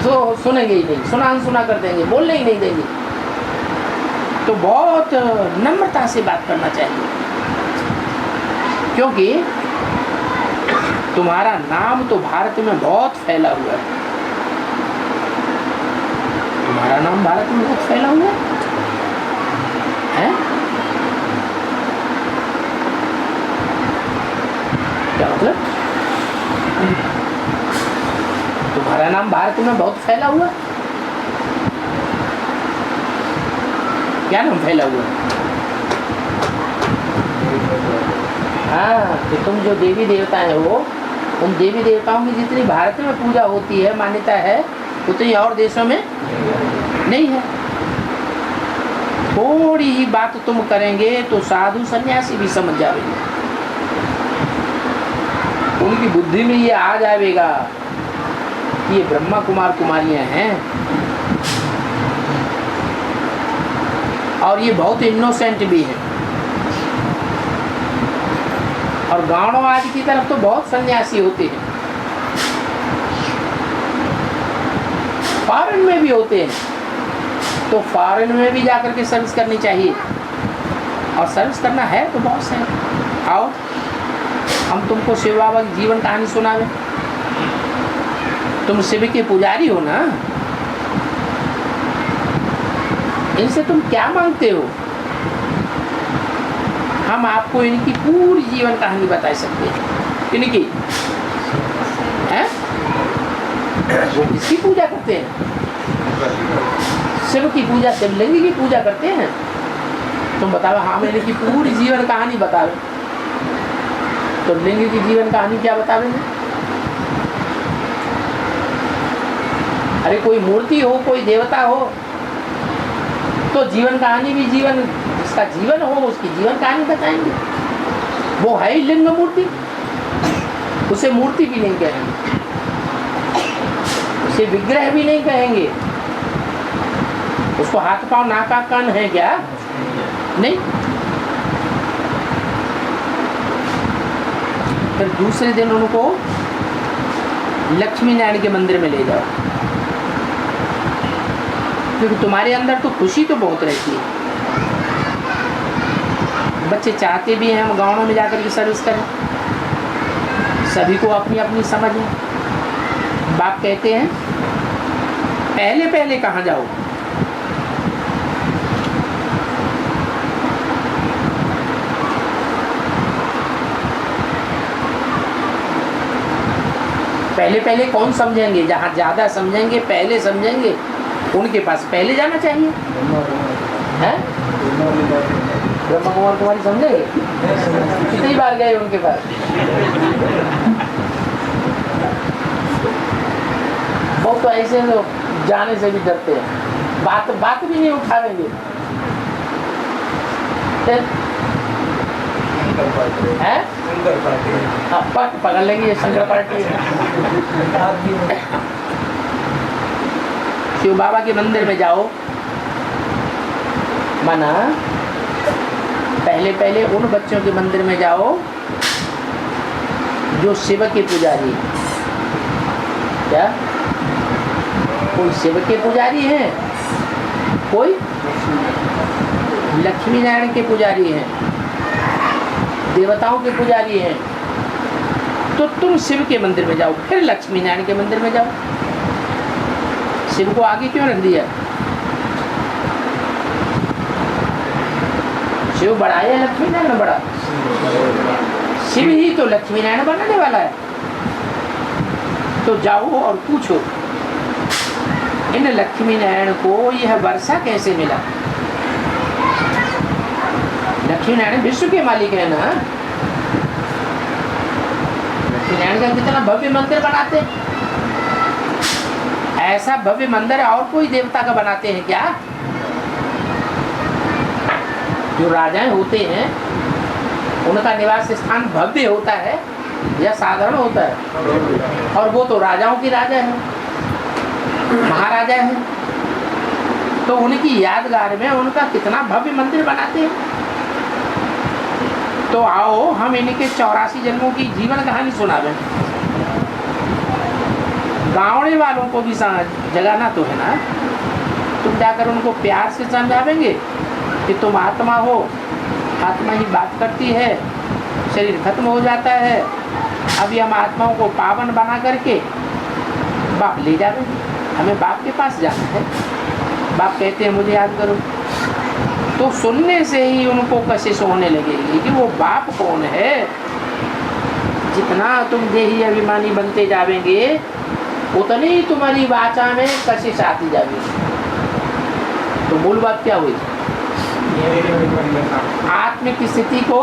तो सुनेंगे ही नहीं, सुना अनसुना कर देंगे, बोलने ही नहीं देंगे। तो बहुत नम्रता से बात करना चाहिए, क्योंकि तुम्हारा नाम तो भारत में बहुत फैला हुआ है। तुम्हारा नाम भारत में बहुत फैला हुआ है? क्या मतलब? तुम्हारा नाम भारत में बहुत फैला हुआ है? क्या नाम फैला हुआ है? हाँ, तो तुम जो देवी देवता है वो, उन देवी देवताओं की जितनी भारत में पूजा होती है, मान्यता है, उतनी और देशों में नहीं है। थोड़ी ही बात तुम करेंगे तो साधु सन्यासी भी समझ जाएंगे, उनकी बुद्धि में ये आ जाएगा कि ये ब्रह्मा कुमार कुमारियां हैं और ये बहुत इनोसेंट भी है। और गाँव आदि की तरफ तो बहुत सन्यासी होते हैं, फॉरेन में भी होते हैं, तो फॉरेन में भी जाकर के सर्विस करनी चाहिए। और सर्विस करना है तो बहुत सही। आओ हम तुमको शिव बाबा की जीवन कहानी सुनावे। तुम शिव के पुजारी हो ना, इनसे तुम क्या मांगते हो? हम आपको इनकी पूरी जीवन कहानी बता सकते हैं। इनकी हैं? वो किसकी पूजा करते हैं? शिव की पूजा, शिवलिंग की पूजा करते हैं। तुम बताओ, हम इनकी पूरी जीवन कहानी बतावे तो लिंग की जीवन कहानी क्या बतावेंगे? अरे कोई मूर्ति हो, कोई देवता हो, तो जीवन कहानी भी जीवन, जिसका जीवन हो उसकी जीवन कहानी बताएंगे। वो है ही लिंग मूर्ति, उसे मूर्ति भी नहीं कहेंगे, उसे विग्रह भी नहीं कहेंगे। उसको हाथ पांव नाका कान है क्या? नहीं। फिर दूसरे दिन उनको लक्ष्मी नारायण के मंदिर में ले जाओ, क्योंकि तुम्हारे अंदर तो खुशी तो बहुत रहती है। बच्चे चाहते भी हैं हम गाँव में जाकर के सर्विस करें, सभी को अपनी अपनी समझ है। बाप कहते हैं पहले पहले कहाँ जाओ, पहले पहले कौन समझेंगे? जहाँ ज़्यादा समझेंगे, पहले समझेंगे, उनके पास पहले जाना चाहिए। हैं? ब्रह्मा कुमार कुमारी समझेंगे? कितनी बार गए उनके पास? वो तो ऐसे लोग जाने से भी डरते हैं, बात भी नहीं उठावेंगे। हैं? हाँ, पकड़ लेंगे, ये शंकर पार्टी है। शिव बाबा के मंदिर में जाओ, माना पहले पहले उन बच्चों के मंदिर में जाओ जो शिव के पुजारी। क्या? कोई शिव के पुजारी हैं, कोई लक्ष्मी नारायण के पुजारी हैं, देवताओं के पुजारी हैं। तो तुम शिव के मंदिर में जाओ, फिर लक्ष्मी नारायण के मंदिर में जाओ। शिव को आगे क्यों रख दिया? शिव बड़ा है या लक्ष्मी नारायण बड़ा? शिव ही तो लक्ष्मी नारायण बनाने वाला है। तो जाओ और पूछो इन लक्ष्मी नारायण को यह वर्षा कैसे मिला? लक्ष्मी नारायण विश्व के मालिक है ना। लक्ष्मी नारायण का कितना भव्य मंदिर बनाते हैं। ऐसा भव्य मंदिर और कोई देवता का बनाते हैं क्या? जो राजाएं होते हैं उनका निवास स्थान भव्य होता है या साधारण होता है? और वो तो राजाओं की राजा है, महाराजा है, तो उनकी यादगार में उनका कितना भव्य मंदिर बनाते हैं। तो आओ हम इनके 84 जन्मों की जीवन कहानी सुनावें। गाँवड़े वालों को भी जगाना तो है ना। तुम जाकर उनको प्यार से समझावेंगे कि तुम आत्मा हो, आत्मा ही बात करती है, शरीर खत्म हो जाता है, अभी हम आत्माओं को पावन बना करके बाप ले जाएंगे, हमें बाप के पास जाना है। बाप कहते हैं मुझे याद करो, तो सुनने से ही उनको कशिश होने लगेगी कि वो बाप कौन है। जितना तुम देही अभिमानी बनते जावेंगे उतनी ही तुम्हारी वाचा में कशिश आती जाएगी। तो मूल बात क्या हुई? आत्मिक स्थिति को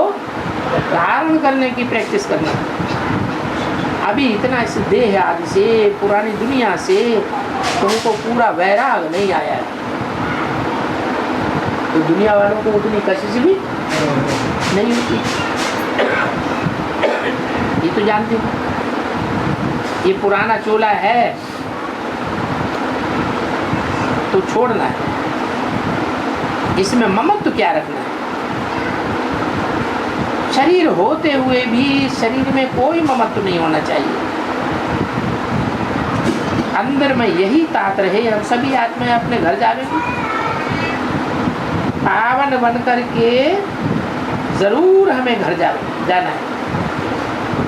धारण करने की प्रैक्टिस करना। अभी इतना इस देह आदि से, पुरानी दुनिया से तुमको पूरा वैराग नहीं आया है, तो दुनिया वालों को उतनी कशिश भी नहीं होती। ये तो जानते हो, ये पुराना चोला है तो छोड़ना है, इसमें ममत्व तो क्या रखना है। शरीर होते हुए भी शरीर में कोई ममत्व नहीं होना चाहिए। अंदर में यही तात रहे, हम सभी आत्माएं अपने घर जावेंगे, पावन बन करके जरूर हमें घर जाना है।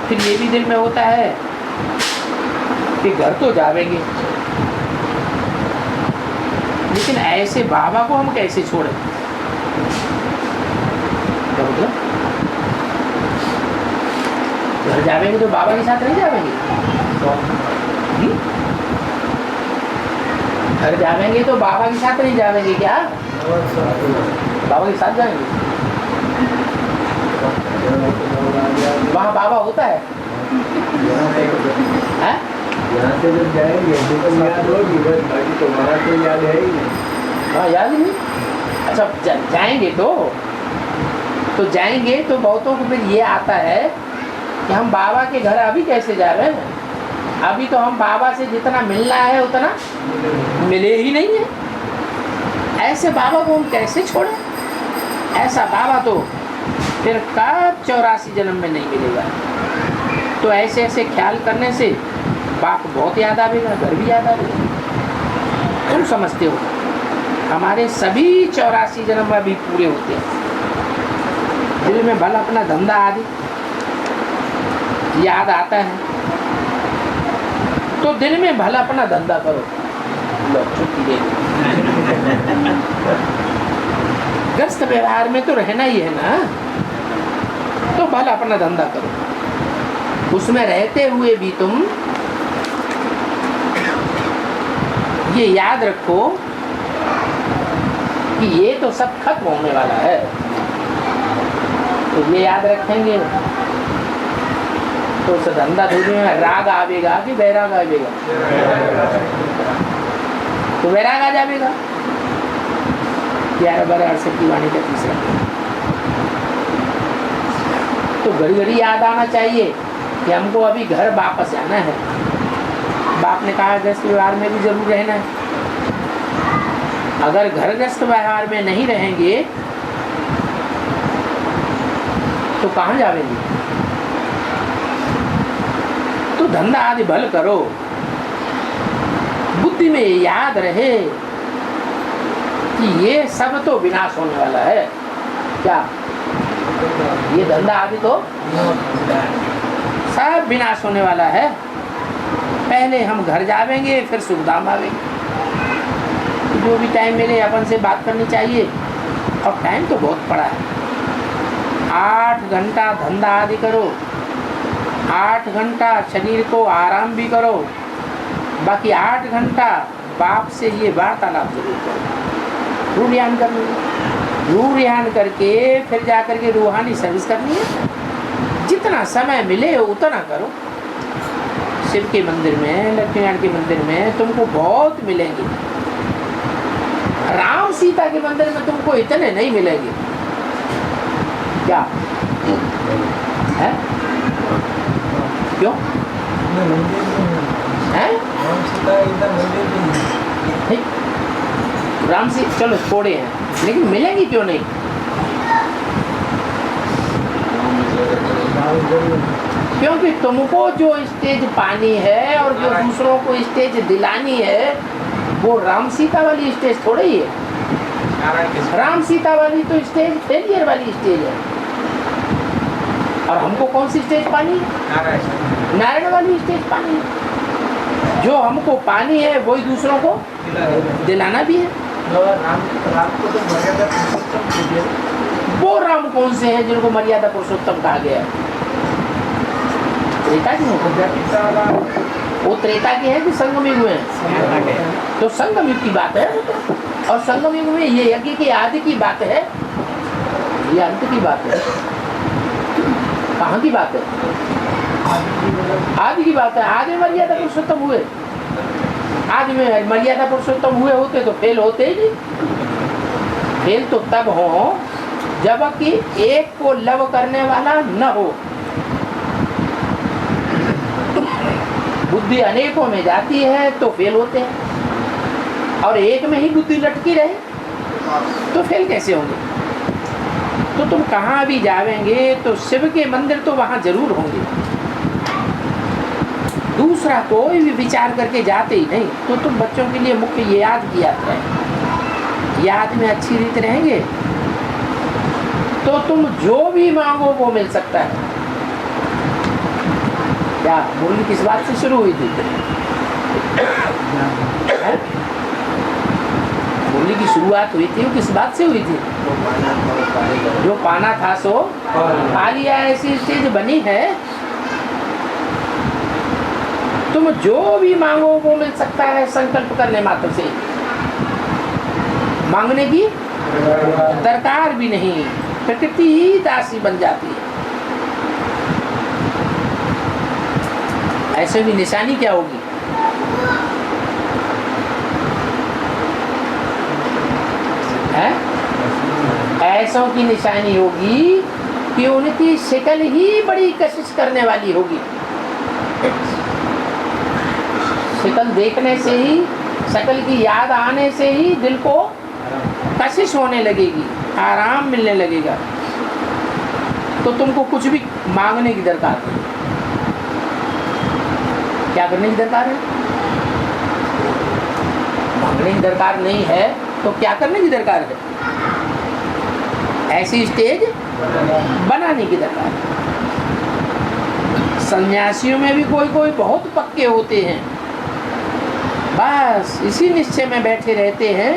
फिर ये भी दिल में होता है कि घर तो जावेंगे, लेकिन ऐसे बाबा को हम कैसे छोड़ें? क्या मतलब? घर जावेंगे तो बाबा के साथ नहीं जावेंगे? घर जावेंगे तो बाबा के साथ नहीं जावेंगे क्या? बाबा के साथ जाएंगे। वहाँ बाबा होता है? हैं? यहाँ से जब जाएंगे तो याद होगी, बस बाकी तुम्हारा तो याद है ही नहीं। हाँ, याद नहीं। अच्छा, जाएंगे तो जाएंगे तो बहुतों को फिर ये आता है कि हम बाबा के घर अभी कैसे जा रहे हैं, अभी तो हम बाबा से जितना मिलना है उतना मिले ही नहीं है। ऐसे बाबा को हम कैसे छोड़ें? ऐसा बाबा तो फिर कब 84 जन्म में नहीं मिलेगा। तो ऐसे ऐसे ख्याल करने से बाप बहुत याद आवेगा, घर भी याद आवेगा। तुम समझते हो हमारे सभी 84 जन्म अभी पूरे होते हैं। दिल में भला अपना धंधा आदि याद आता है तो दिन में भला अपना धंधा करो। लो छुट्टी दे ग्रस्त व्यवहार में तो रहना ही है ना, तो भला अपना धंधा करो। उसमें रहते हुए भी तुम ये याद रखो कि ये तो सब खत्म होने वाला है। तो ये याद रखेंगे तो उस धंधा धूरी में राग आवेगा कि वैराग आवेगा? तो वैराग आ जाएगा। 11-12 की वाणी का तीसरा। तो घड़ी घड़ी याद आना चाहिए कि हमको अभी घर वापस आना है। बाप ने कहा गृहस्थ व्यवहार में भी जरूर रहना है। अगर घर गृहस्थ व्यवहार में नहीं रहेंगे तो कहाँ जावेंगे? तो धंधा आदि भल करो, बुद्धि में याद रहे कि ये सब तो विनाश होने वाला है। क्या ये धंधा आदि तो सब विनाश होने वाला है। पहले हम घर जावेंगे फिर सुखधाम आवेंगे। जो भी टाइम मिले अपन से बात करनी चाहिए। और टाइम तो बहुत पड़ा है। 8 घंटा धंधा आदि करो, 8 घंटा शरीर को आराम भी करो, बाकी 8 घंटा बाप से ये वार्तालाप जरूर करो। रूढ़ियान करनी है, रूढ़ियान करके फिर जा करके रूहानी सर्विस करनी है। जितना समय मिले उतना करो। शिव के मंदिर में, लक्ष्मीनारायण के मंदिर में तुमको बहुत मिलेंगे। राम सीता के मंदिर में तुमको इतने नहीं मिलेंगे। क्या है? क्यों है? राम सी चलो छोड़े हैं, लेकिन मिलेंगी क्यों नहीं? क्योंकि तुमको जो स्टेज पानी है और जो दूसरों को स्टेज दिलानी है वो राम सीता वाली स्टेज थोड़ी ही है। राम सीता वाली तो स्टेज फेलियर वाली स्टेज है। और हमको कौन सी स्टेज पानी? नारायण वाली स्टेज पानी है। जो हमको पानी है वही दूसरों को दिलाना भी है। वो राम कौन से हैं जिनको मर्यादा पुरुषोत्तम कहा गया है? त्रेता की वो त्रेता के हैं कि संगम युग में? तो संगम युग की बात है। और संगम युग में ये यज्ञ की आदि की बात है, ये अंत की बात है। कहाँ की बात है? आदि की बात है। आदि मर्यादा पुरुषोत्तम हुए, आदि में मर्यादा पुरुषोत्तम हुए होते तो फेल होते ही नहीं। फेल तो तब हो जबकि एक को लव करने वाला न हो। बुद्धि अनेकों में जाती है तो फेल होते हैं, और एक में ही बुद्धि लटकी रहे तो फेल कैसे होंगे? तो तुम कहाँ भी जावेंगे तो शिव के मंदिर तो वहाँ जरूर होंगे। दूसरा कोई भी विचार करके जाते ही नहीं। तो तुम बच्चों के लिए मुख्य ये याद की यात्रा है। याद में अच्छी रीत रहेंगे तो तुम जो भी मांगो वो मिल सकता है। क्या मुरली किस बात से शुरू हुई थी? मुरली की शुरुआत हुई थी वो किस बात से हुई थी? जो पाना था सो पा लिया। ऐसी चीज बनी है तुम जो भी मांगो वो मिल सकता है संकल्प करने मात्र से। मांगने की दरकार भी नहीं, प्रकृति ही दासी बन जाती है। ऐसे भी निशानी क्या होगी? है? ऐसों की निशानी होगी कि उनकी शक्ल ही बड़ी कशिश करने वाली होगी। शक्ल देखने से ही, शक्ल की याद आने से ही दिल को कशिश होने लगेगी, आराम मिलने लगेगा। तो तुमको कुछ भी मांगने की दरकार नहीं। क्या करने की दरकार है? मांगने की दरकार नहीं है तो क्या करने की दरकार है? ऐसी स्टेज बनाने की दरकार है। सन्यासियों में भी कोई कोई बहुत पक्के होते हैं, बस इसी निश्चय में बैठे रहते हैं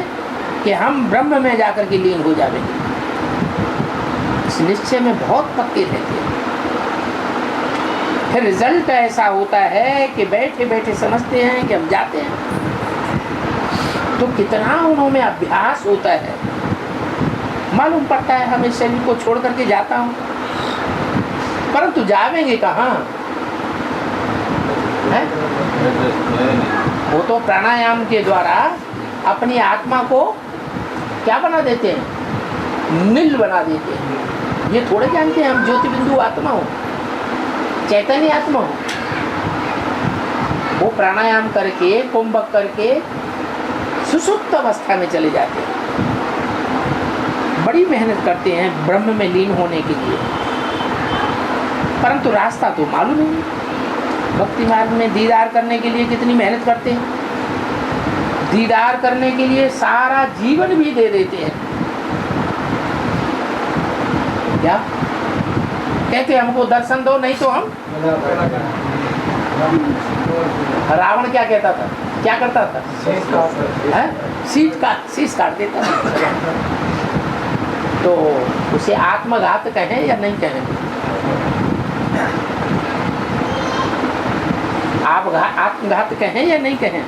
कि हम ब्रह्म में जाकर के लीन हो जाएंगे। इस निश्चय में बहुत पक्के रहते हैं। फिर रिजल्ट ऐसा होता है कि बैठे बैठे समझते हैं कि हम जाते हैं, तो कितना उन्होंने अभ्यास होता है, मालूम पड़ता है। हम इस शरीर को छोड़ करके जाता हूँ, परंतु जावेंगे कहाँ है? वो तो प्राणायाम के द्वारा अपनी आत्मा को क्या बना देते हैं, नील बना देते हैं। ये थोड़े जानते हैं हम ज्योति बिंदु आत्मा हो, चैतन्य आत्मा हो। वो प्राणायाम करके, कुंभक करके सुसुप्त अवस्था में चले जाते हैं, बड़ी मेहनत करते हैं ब्रह्म में लीन होने के लिए, परंतु रास्ता तो मालूम नहीं। भक्ति मार्ग में दीदार करने के लिए कितनी मेहनत करते हैं, दीदार करने के लिए सारा जीवन भी दे देते हैं। क्या कहते हैं, हमको दर्शन दो, नहीं तो हम। रावण क्या कहता था, क्या करता था, शीश काट देता था। तो उसे आत्मघात कहें या नहीं कहें? आप आत्मघात कहें या नहीं कहें?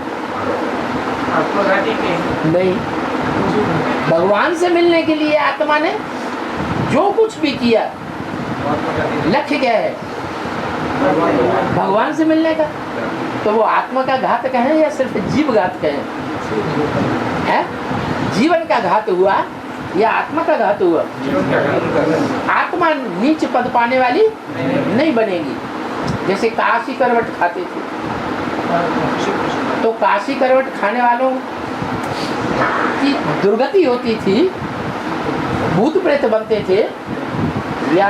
आत्मघाती कहें। नहीं, भगवान से मिलने के लिए आत्मा ने जो कुछ भी किया, लक्ष्य क्या है, भगवान से मिलने का। तो वो आत्मा का घात कहें या सिर्फ जीव घात कहें? है जीवन का घात हुआ या आत्मा का घात हुआ? आत्मा नीच पद पाने वाली नहीं बनेगी। जैसे काशी करवट खाते थे, तो काशी करवट खाने वालों की दुर्गति होती थी, भूत प्रेत बनते थे, या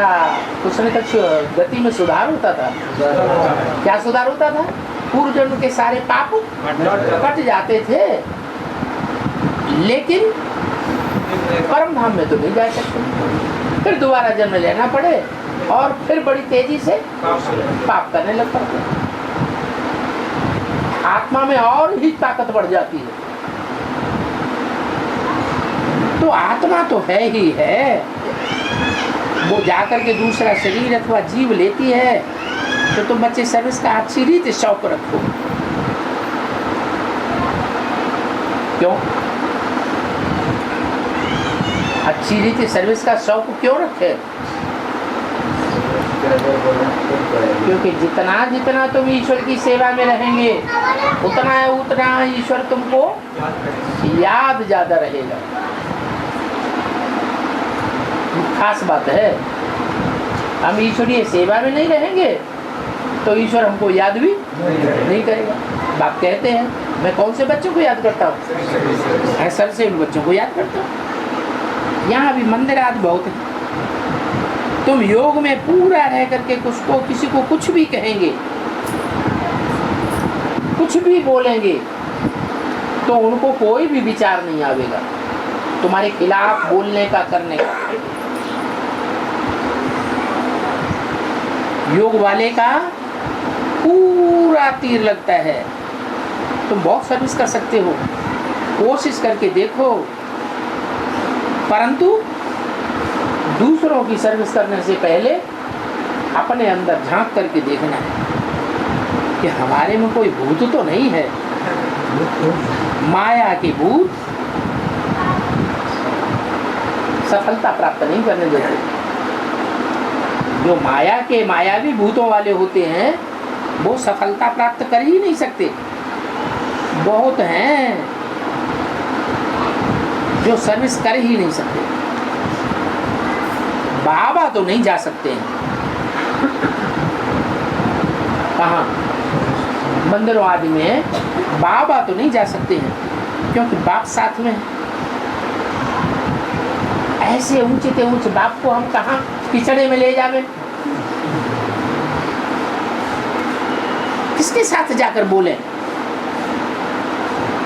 कुछ न कुछ गति में सुधार होता था। क्या सुधार होता था? पूर्व जन्म के सारे पाप कट जाते थे, लेकिन परम धाम में तो नहीं जा सकते, फिर दोबारा जन्म लेना पड़े और फिर बड़ी तेजी से पाप करने लग पड़ते। आत्मा में और ही ताकत बढ़ जाती है। तो आत्मा तो है ही है, वो जाकर के दूसरा शरीर अथवा जीव लेती है, तो तुम बच्चे सर्विस का अच्छी रीति शौक रखो। क्यों अच्छी रीति सर्विस का शौक क्यों रखे? क्योंकि जितना जितना तुम ईश्वर की सेवा में रहेंगे, उतना उतना ईश्वर तुमको याद ज्यादा रहेगा। खास बात है, हम ईश्वरीय सेवा में नहीं रहेंगे तो ईश्वर हमको याद भी नहीं करेगा। बाप कहते हैं, मैं कौन से बच्चों को याद करता हूँ? सर से उन बच्चों को याद करता हूँ। यहाँ भी मंदिर आदि बहुत है। तुम योग में पूरा रह करके किसी को कुछ भी कहेंगे, कुछ भी बोलेंगे, तो उनको कोई भी विचार नहीं आवेगा तुम्हारे खिलाफ बोलने का, करने का। योग वाले का पूरा तीर लगता है। तुम बहुत सर्विस कर सकते हो, कोशिश करके देखो, परंतु दूसरों की सर्विस करने से पहले अपने अंदर झांक करके देखना है कि हमारे में कोई भूत तो नहीं है। माया के भूत सफलता प्राप्त नहीं करने देते। जो माया के मायावी भूतों वाले होते हैं, वो सफलता प्राप्त कर ही नहीं सकते। बहुत हैं जो सर्विस कर ही नहीं सकते। बाबा तो नहीं जा सकते हैं। कहाँ? मंदिरों आदि में बाबा तो नहीं जा सकते हैं, क्योंकि बाप साथ में है। ऐसे ऊंचे ते ऊंचे बाप को हम कहाँ पिछड़े में ले जावे? किसके साथ जाकर बोले?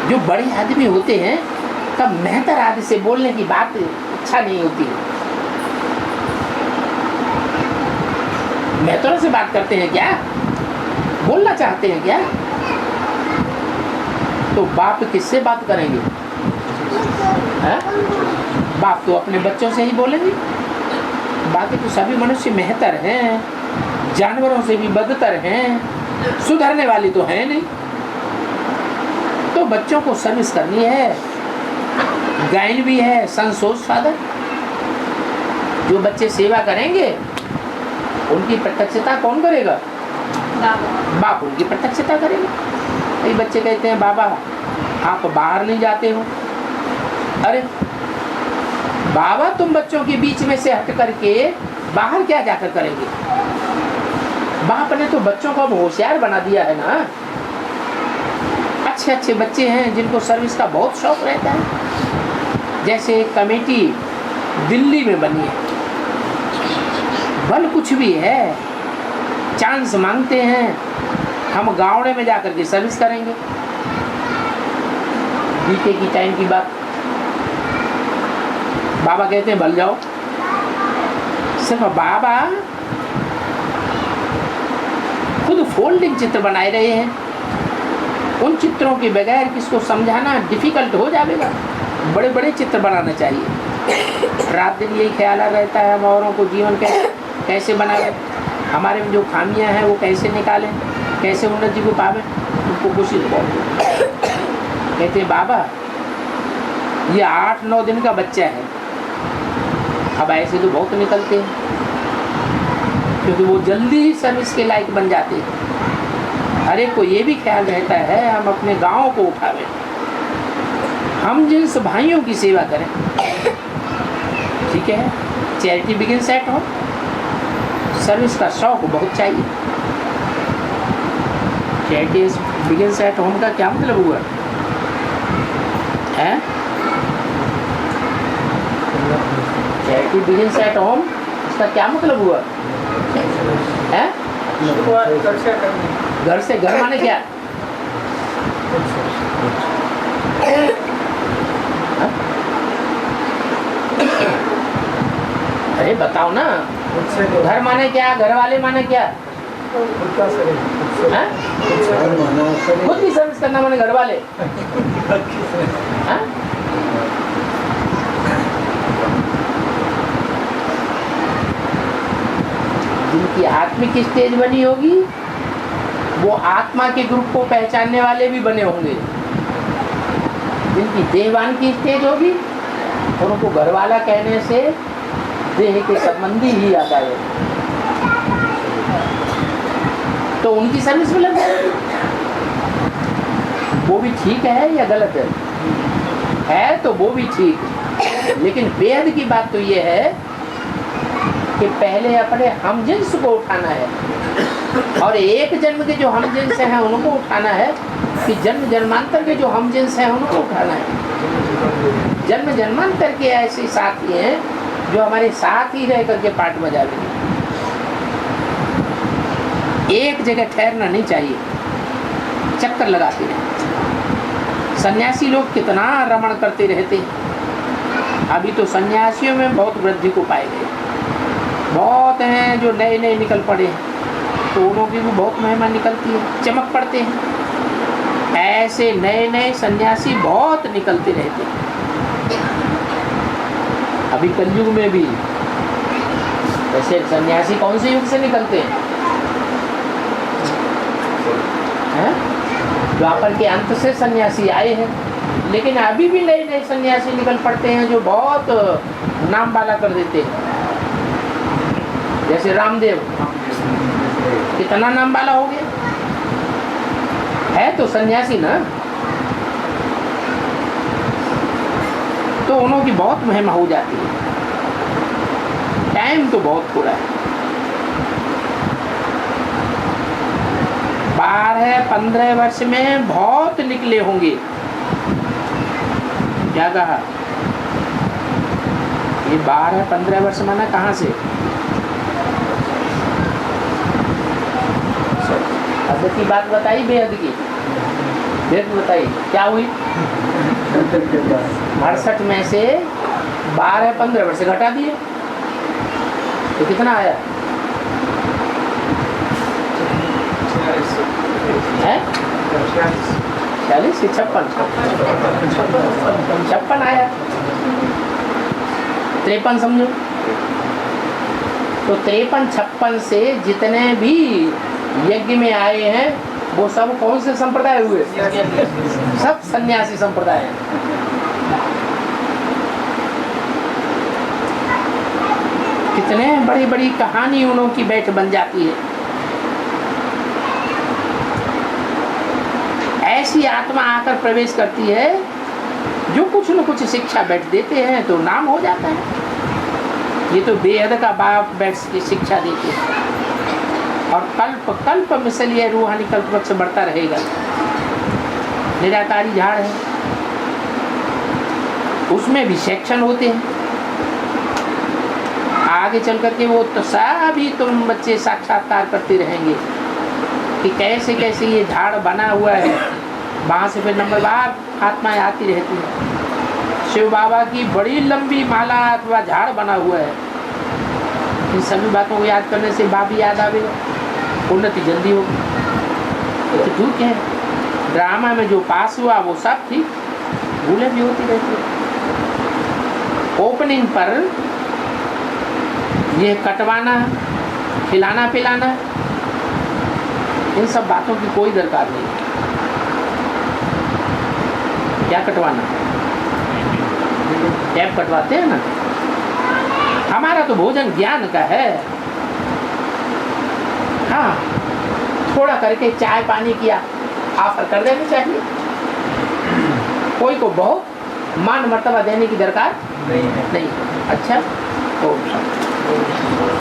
जो बड़े आदमी होते हैं, तब मेहतर आदि से बोलने की बात अच्छा नहीं होती है। मेहतरों से बात करते हैं क्या? बोलना चाहते हैं क्या? तो बाप किससे बात करेंगे? है? बाप तो अपने बच्चों से ही बोलेंगे। बाकी तो सभी मनुष्य मेहतर हैं, जानवरों से भी बदतर हैं, सुधरने वाली तो है नहीं। तो तो बच्चों को सर्विस करनी है, गायन भी है संसोज साधन। जो बच्चे सेवा करेंगे उनकी प्रत्यक्षता कौन करेगा? बाप उनकी प्रत्यक्षता करेगा। कई बच्चे कहते हैं बाबा आप बाहर नहीं जाते हो। अरे बाबा तुम बच्चों के बीच में से हट करके बाहर क्या जाकर करेंगे? बाप ने तो बच्चों को अब होशियार बना दिया है ना। अच्छे अच्छे बच्चे हैं जिनको सर्विस का बहुत शौक रहता है। जैसे एक कमेटी दिल्ली में बनी है, भल कुछ भी है, चांस मांगते हैं हम गाँव में जाकर के सर्विस करेंगे। बीते की टाइम की बात, बाबा कहते हैं भल जाओ। सिर्फ बाबा खुद फोल्डिंग चित्र बनाए रहे हैं। उन चित्रों के बगैर किसको समझाना डिफिकल्ट हो जाएगा। बड़े बड़े चित्र बनाना चाहिए। रात दिन यही ख्याल रहता है हम औरों को जीवन कैसे बनाए, हमारे में जो खामियां हैं वो कैसे निकालें, कैसे उन्नति को पावें। उनको कोशिश बहुत। कहते हैं बाबा ये 8-9 दिन का बच्चा है, अब ऐसे तो बहुत निकलते हैं क्योंकि वो जल्दी ही सर्विस के लायक बन जाते हैं। हर एक को ये भी ख्याल रहता है हम अपने गांव को उठावें, हम जिन भाइयों की सेवा करें। ठीक है, charity begins at home. Service का शौक बहुत चाहिए। चैरिटी बिगिंस एट होम का क्या मतलब हुआ है? चैरिटी बिगिंस एट होम, इसका क्या मतलब हुआ है? घर से। घर माने क्या? अरे बताओ ना, घर माने क्या, घर वाले माने क्या? खुद की सर्विस करना माने घर वाले। जिनकी आत्मिक स्टेज बनी होगी वो आत्मा के ग्रुप को पहचानने वाले भी बने होंगे। जिनकी देहवान की स्टेज होगी और उनको घरवाला कहने से देह के संबंधी ही याद आए तो उनकी सर्विस में लग जाएगी। वो भी ठीक है या गलत है तो वो भी ठीक। लेकिन बेहद की बात तो ये है कि पहले अपने हमजिन्स को उठाना है और एक जन्म के जो हमजिन्स हैं उनको उठाना है कि जन्म जन्मांतर के जो हमजिन्स हैं उनको उठाना है। जन्म जन्मांतर के ऐसे साथी हैं जो हमारे साथ ही रह करके पाठ बजावेंगे। एक जगह ठहरना नहीं चाहिए, चक्कर लगाते रहे। सन्यासी लोग कितना रमण करते रहते हैं। अभी तो सन्यासियों में बहुत वृद्धि को पाए गए। बहुत हैं जो नए नए निकल पड़े हैं तो उन्हों की भी बहुत महिमा निकलती है, चमक पड़ते हैं। ऐसे नए नए सन्यासी बहुत निकलते रहते हैं। अभी कलयुग में भी ऐसे सन्यासी कौन से युग से निकलते हैं? द्वापर के अंत से सन्यासी आए हैं, लेकिन अभी भी नए नए सन्यासी निकल पड़ते हैं जो बहुत नाम वाला कर देते हैं। जैसे रामदेव, कितना नाम वाला हो गया है तो सन्यासी ना, तो उन्हों की बहुत महिमा हो जाती है। टाइम तो बहुत थोड़ा है। 12-15 वर्ष में बहुत निकले होंगे। क्या कहा? ये 12-15 वर्ष माना कहाँ से? हद की बात बताई, बेहद की बेहद बताई। क्या हुई? 68 में से 12-15 वर्ष घटा दिए तो कितना आया है? 40 कि 56 आया। 53 समझो तो 53-56 से जितने भी यज्ञ में आए हैं वो सब कौन से संप्रदाय हुए? सब सन्यासी संप्रदाय हैं। कितने बड़ी बड़ी कहानी उन्हों की बैठ बन जाती है। ऐसी आत्मा आकर प्रवेश करती है जो कुछ न कुछ शिक्षा बैठ देते हैं तो नाम हो जाता है। ये तो बेहद का बाप बैठ की शिक्षा देते हैं और कल्प कल्प मिसल ये रूहानी कल्प वृक्ष बढ़ता रहेगा। निराकारी झाड़ है, उसमें भी सेक्शन होते हैं। आगे चल करके वो तो सभी तुम बच्चे साक्षात्कार करते रहेंगे कि कैसे कैसे ये झाड़ बना हुआ है। वहाँ से फिर नंबरवार आत्माएं आती रहती है। शिव बाबा की बड़ी लंबी माला अथवा झाड़ बना हुआ है। इन सभी बातों को याद करने से बाप याद आवेगा, उन्नति जल्दी होगी। तो ठीक है, ड्रामा में जो पास हुआ वो सब ठीक, भूलें भी होती रहती है। ओपनिंग पर ये कटवाना, खिलाना पिलाना, इन सब बातों की कोई दरकार नहीं। क्या कटवाना? टैप कटवाते हैं ना। हमारा तो भोजन ज्ञान का है। हाँ, थोड़ा करके चाय पानी किया ऑफर कर देनी चाहिए। कोई को बहुत मान मर्तबा देने की दरकार नहीं। अच्छा, तो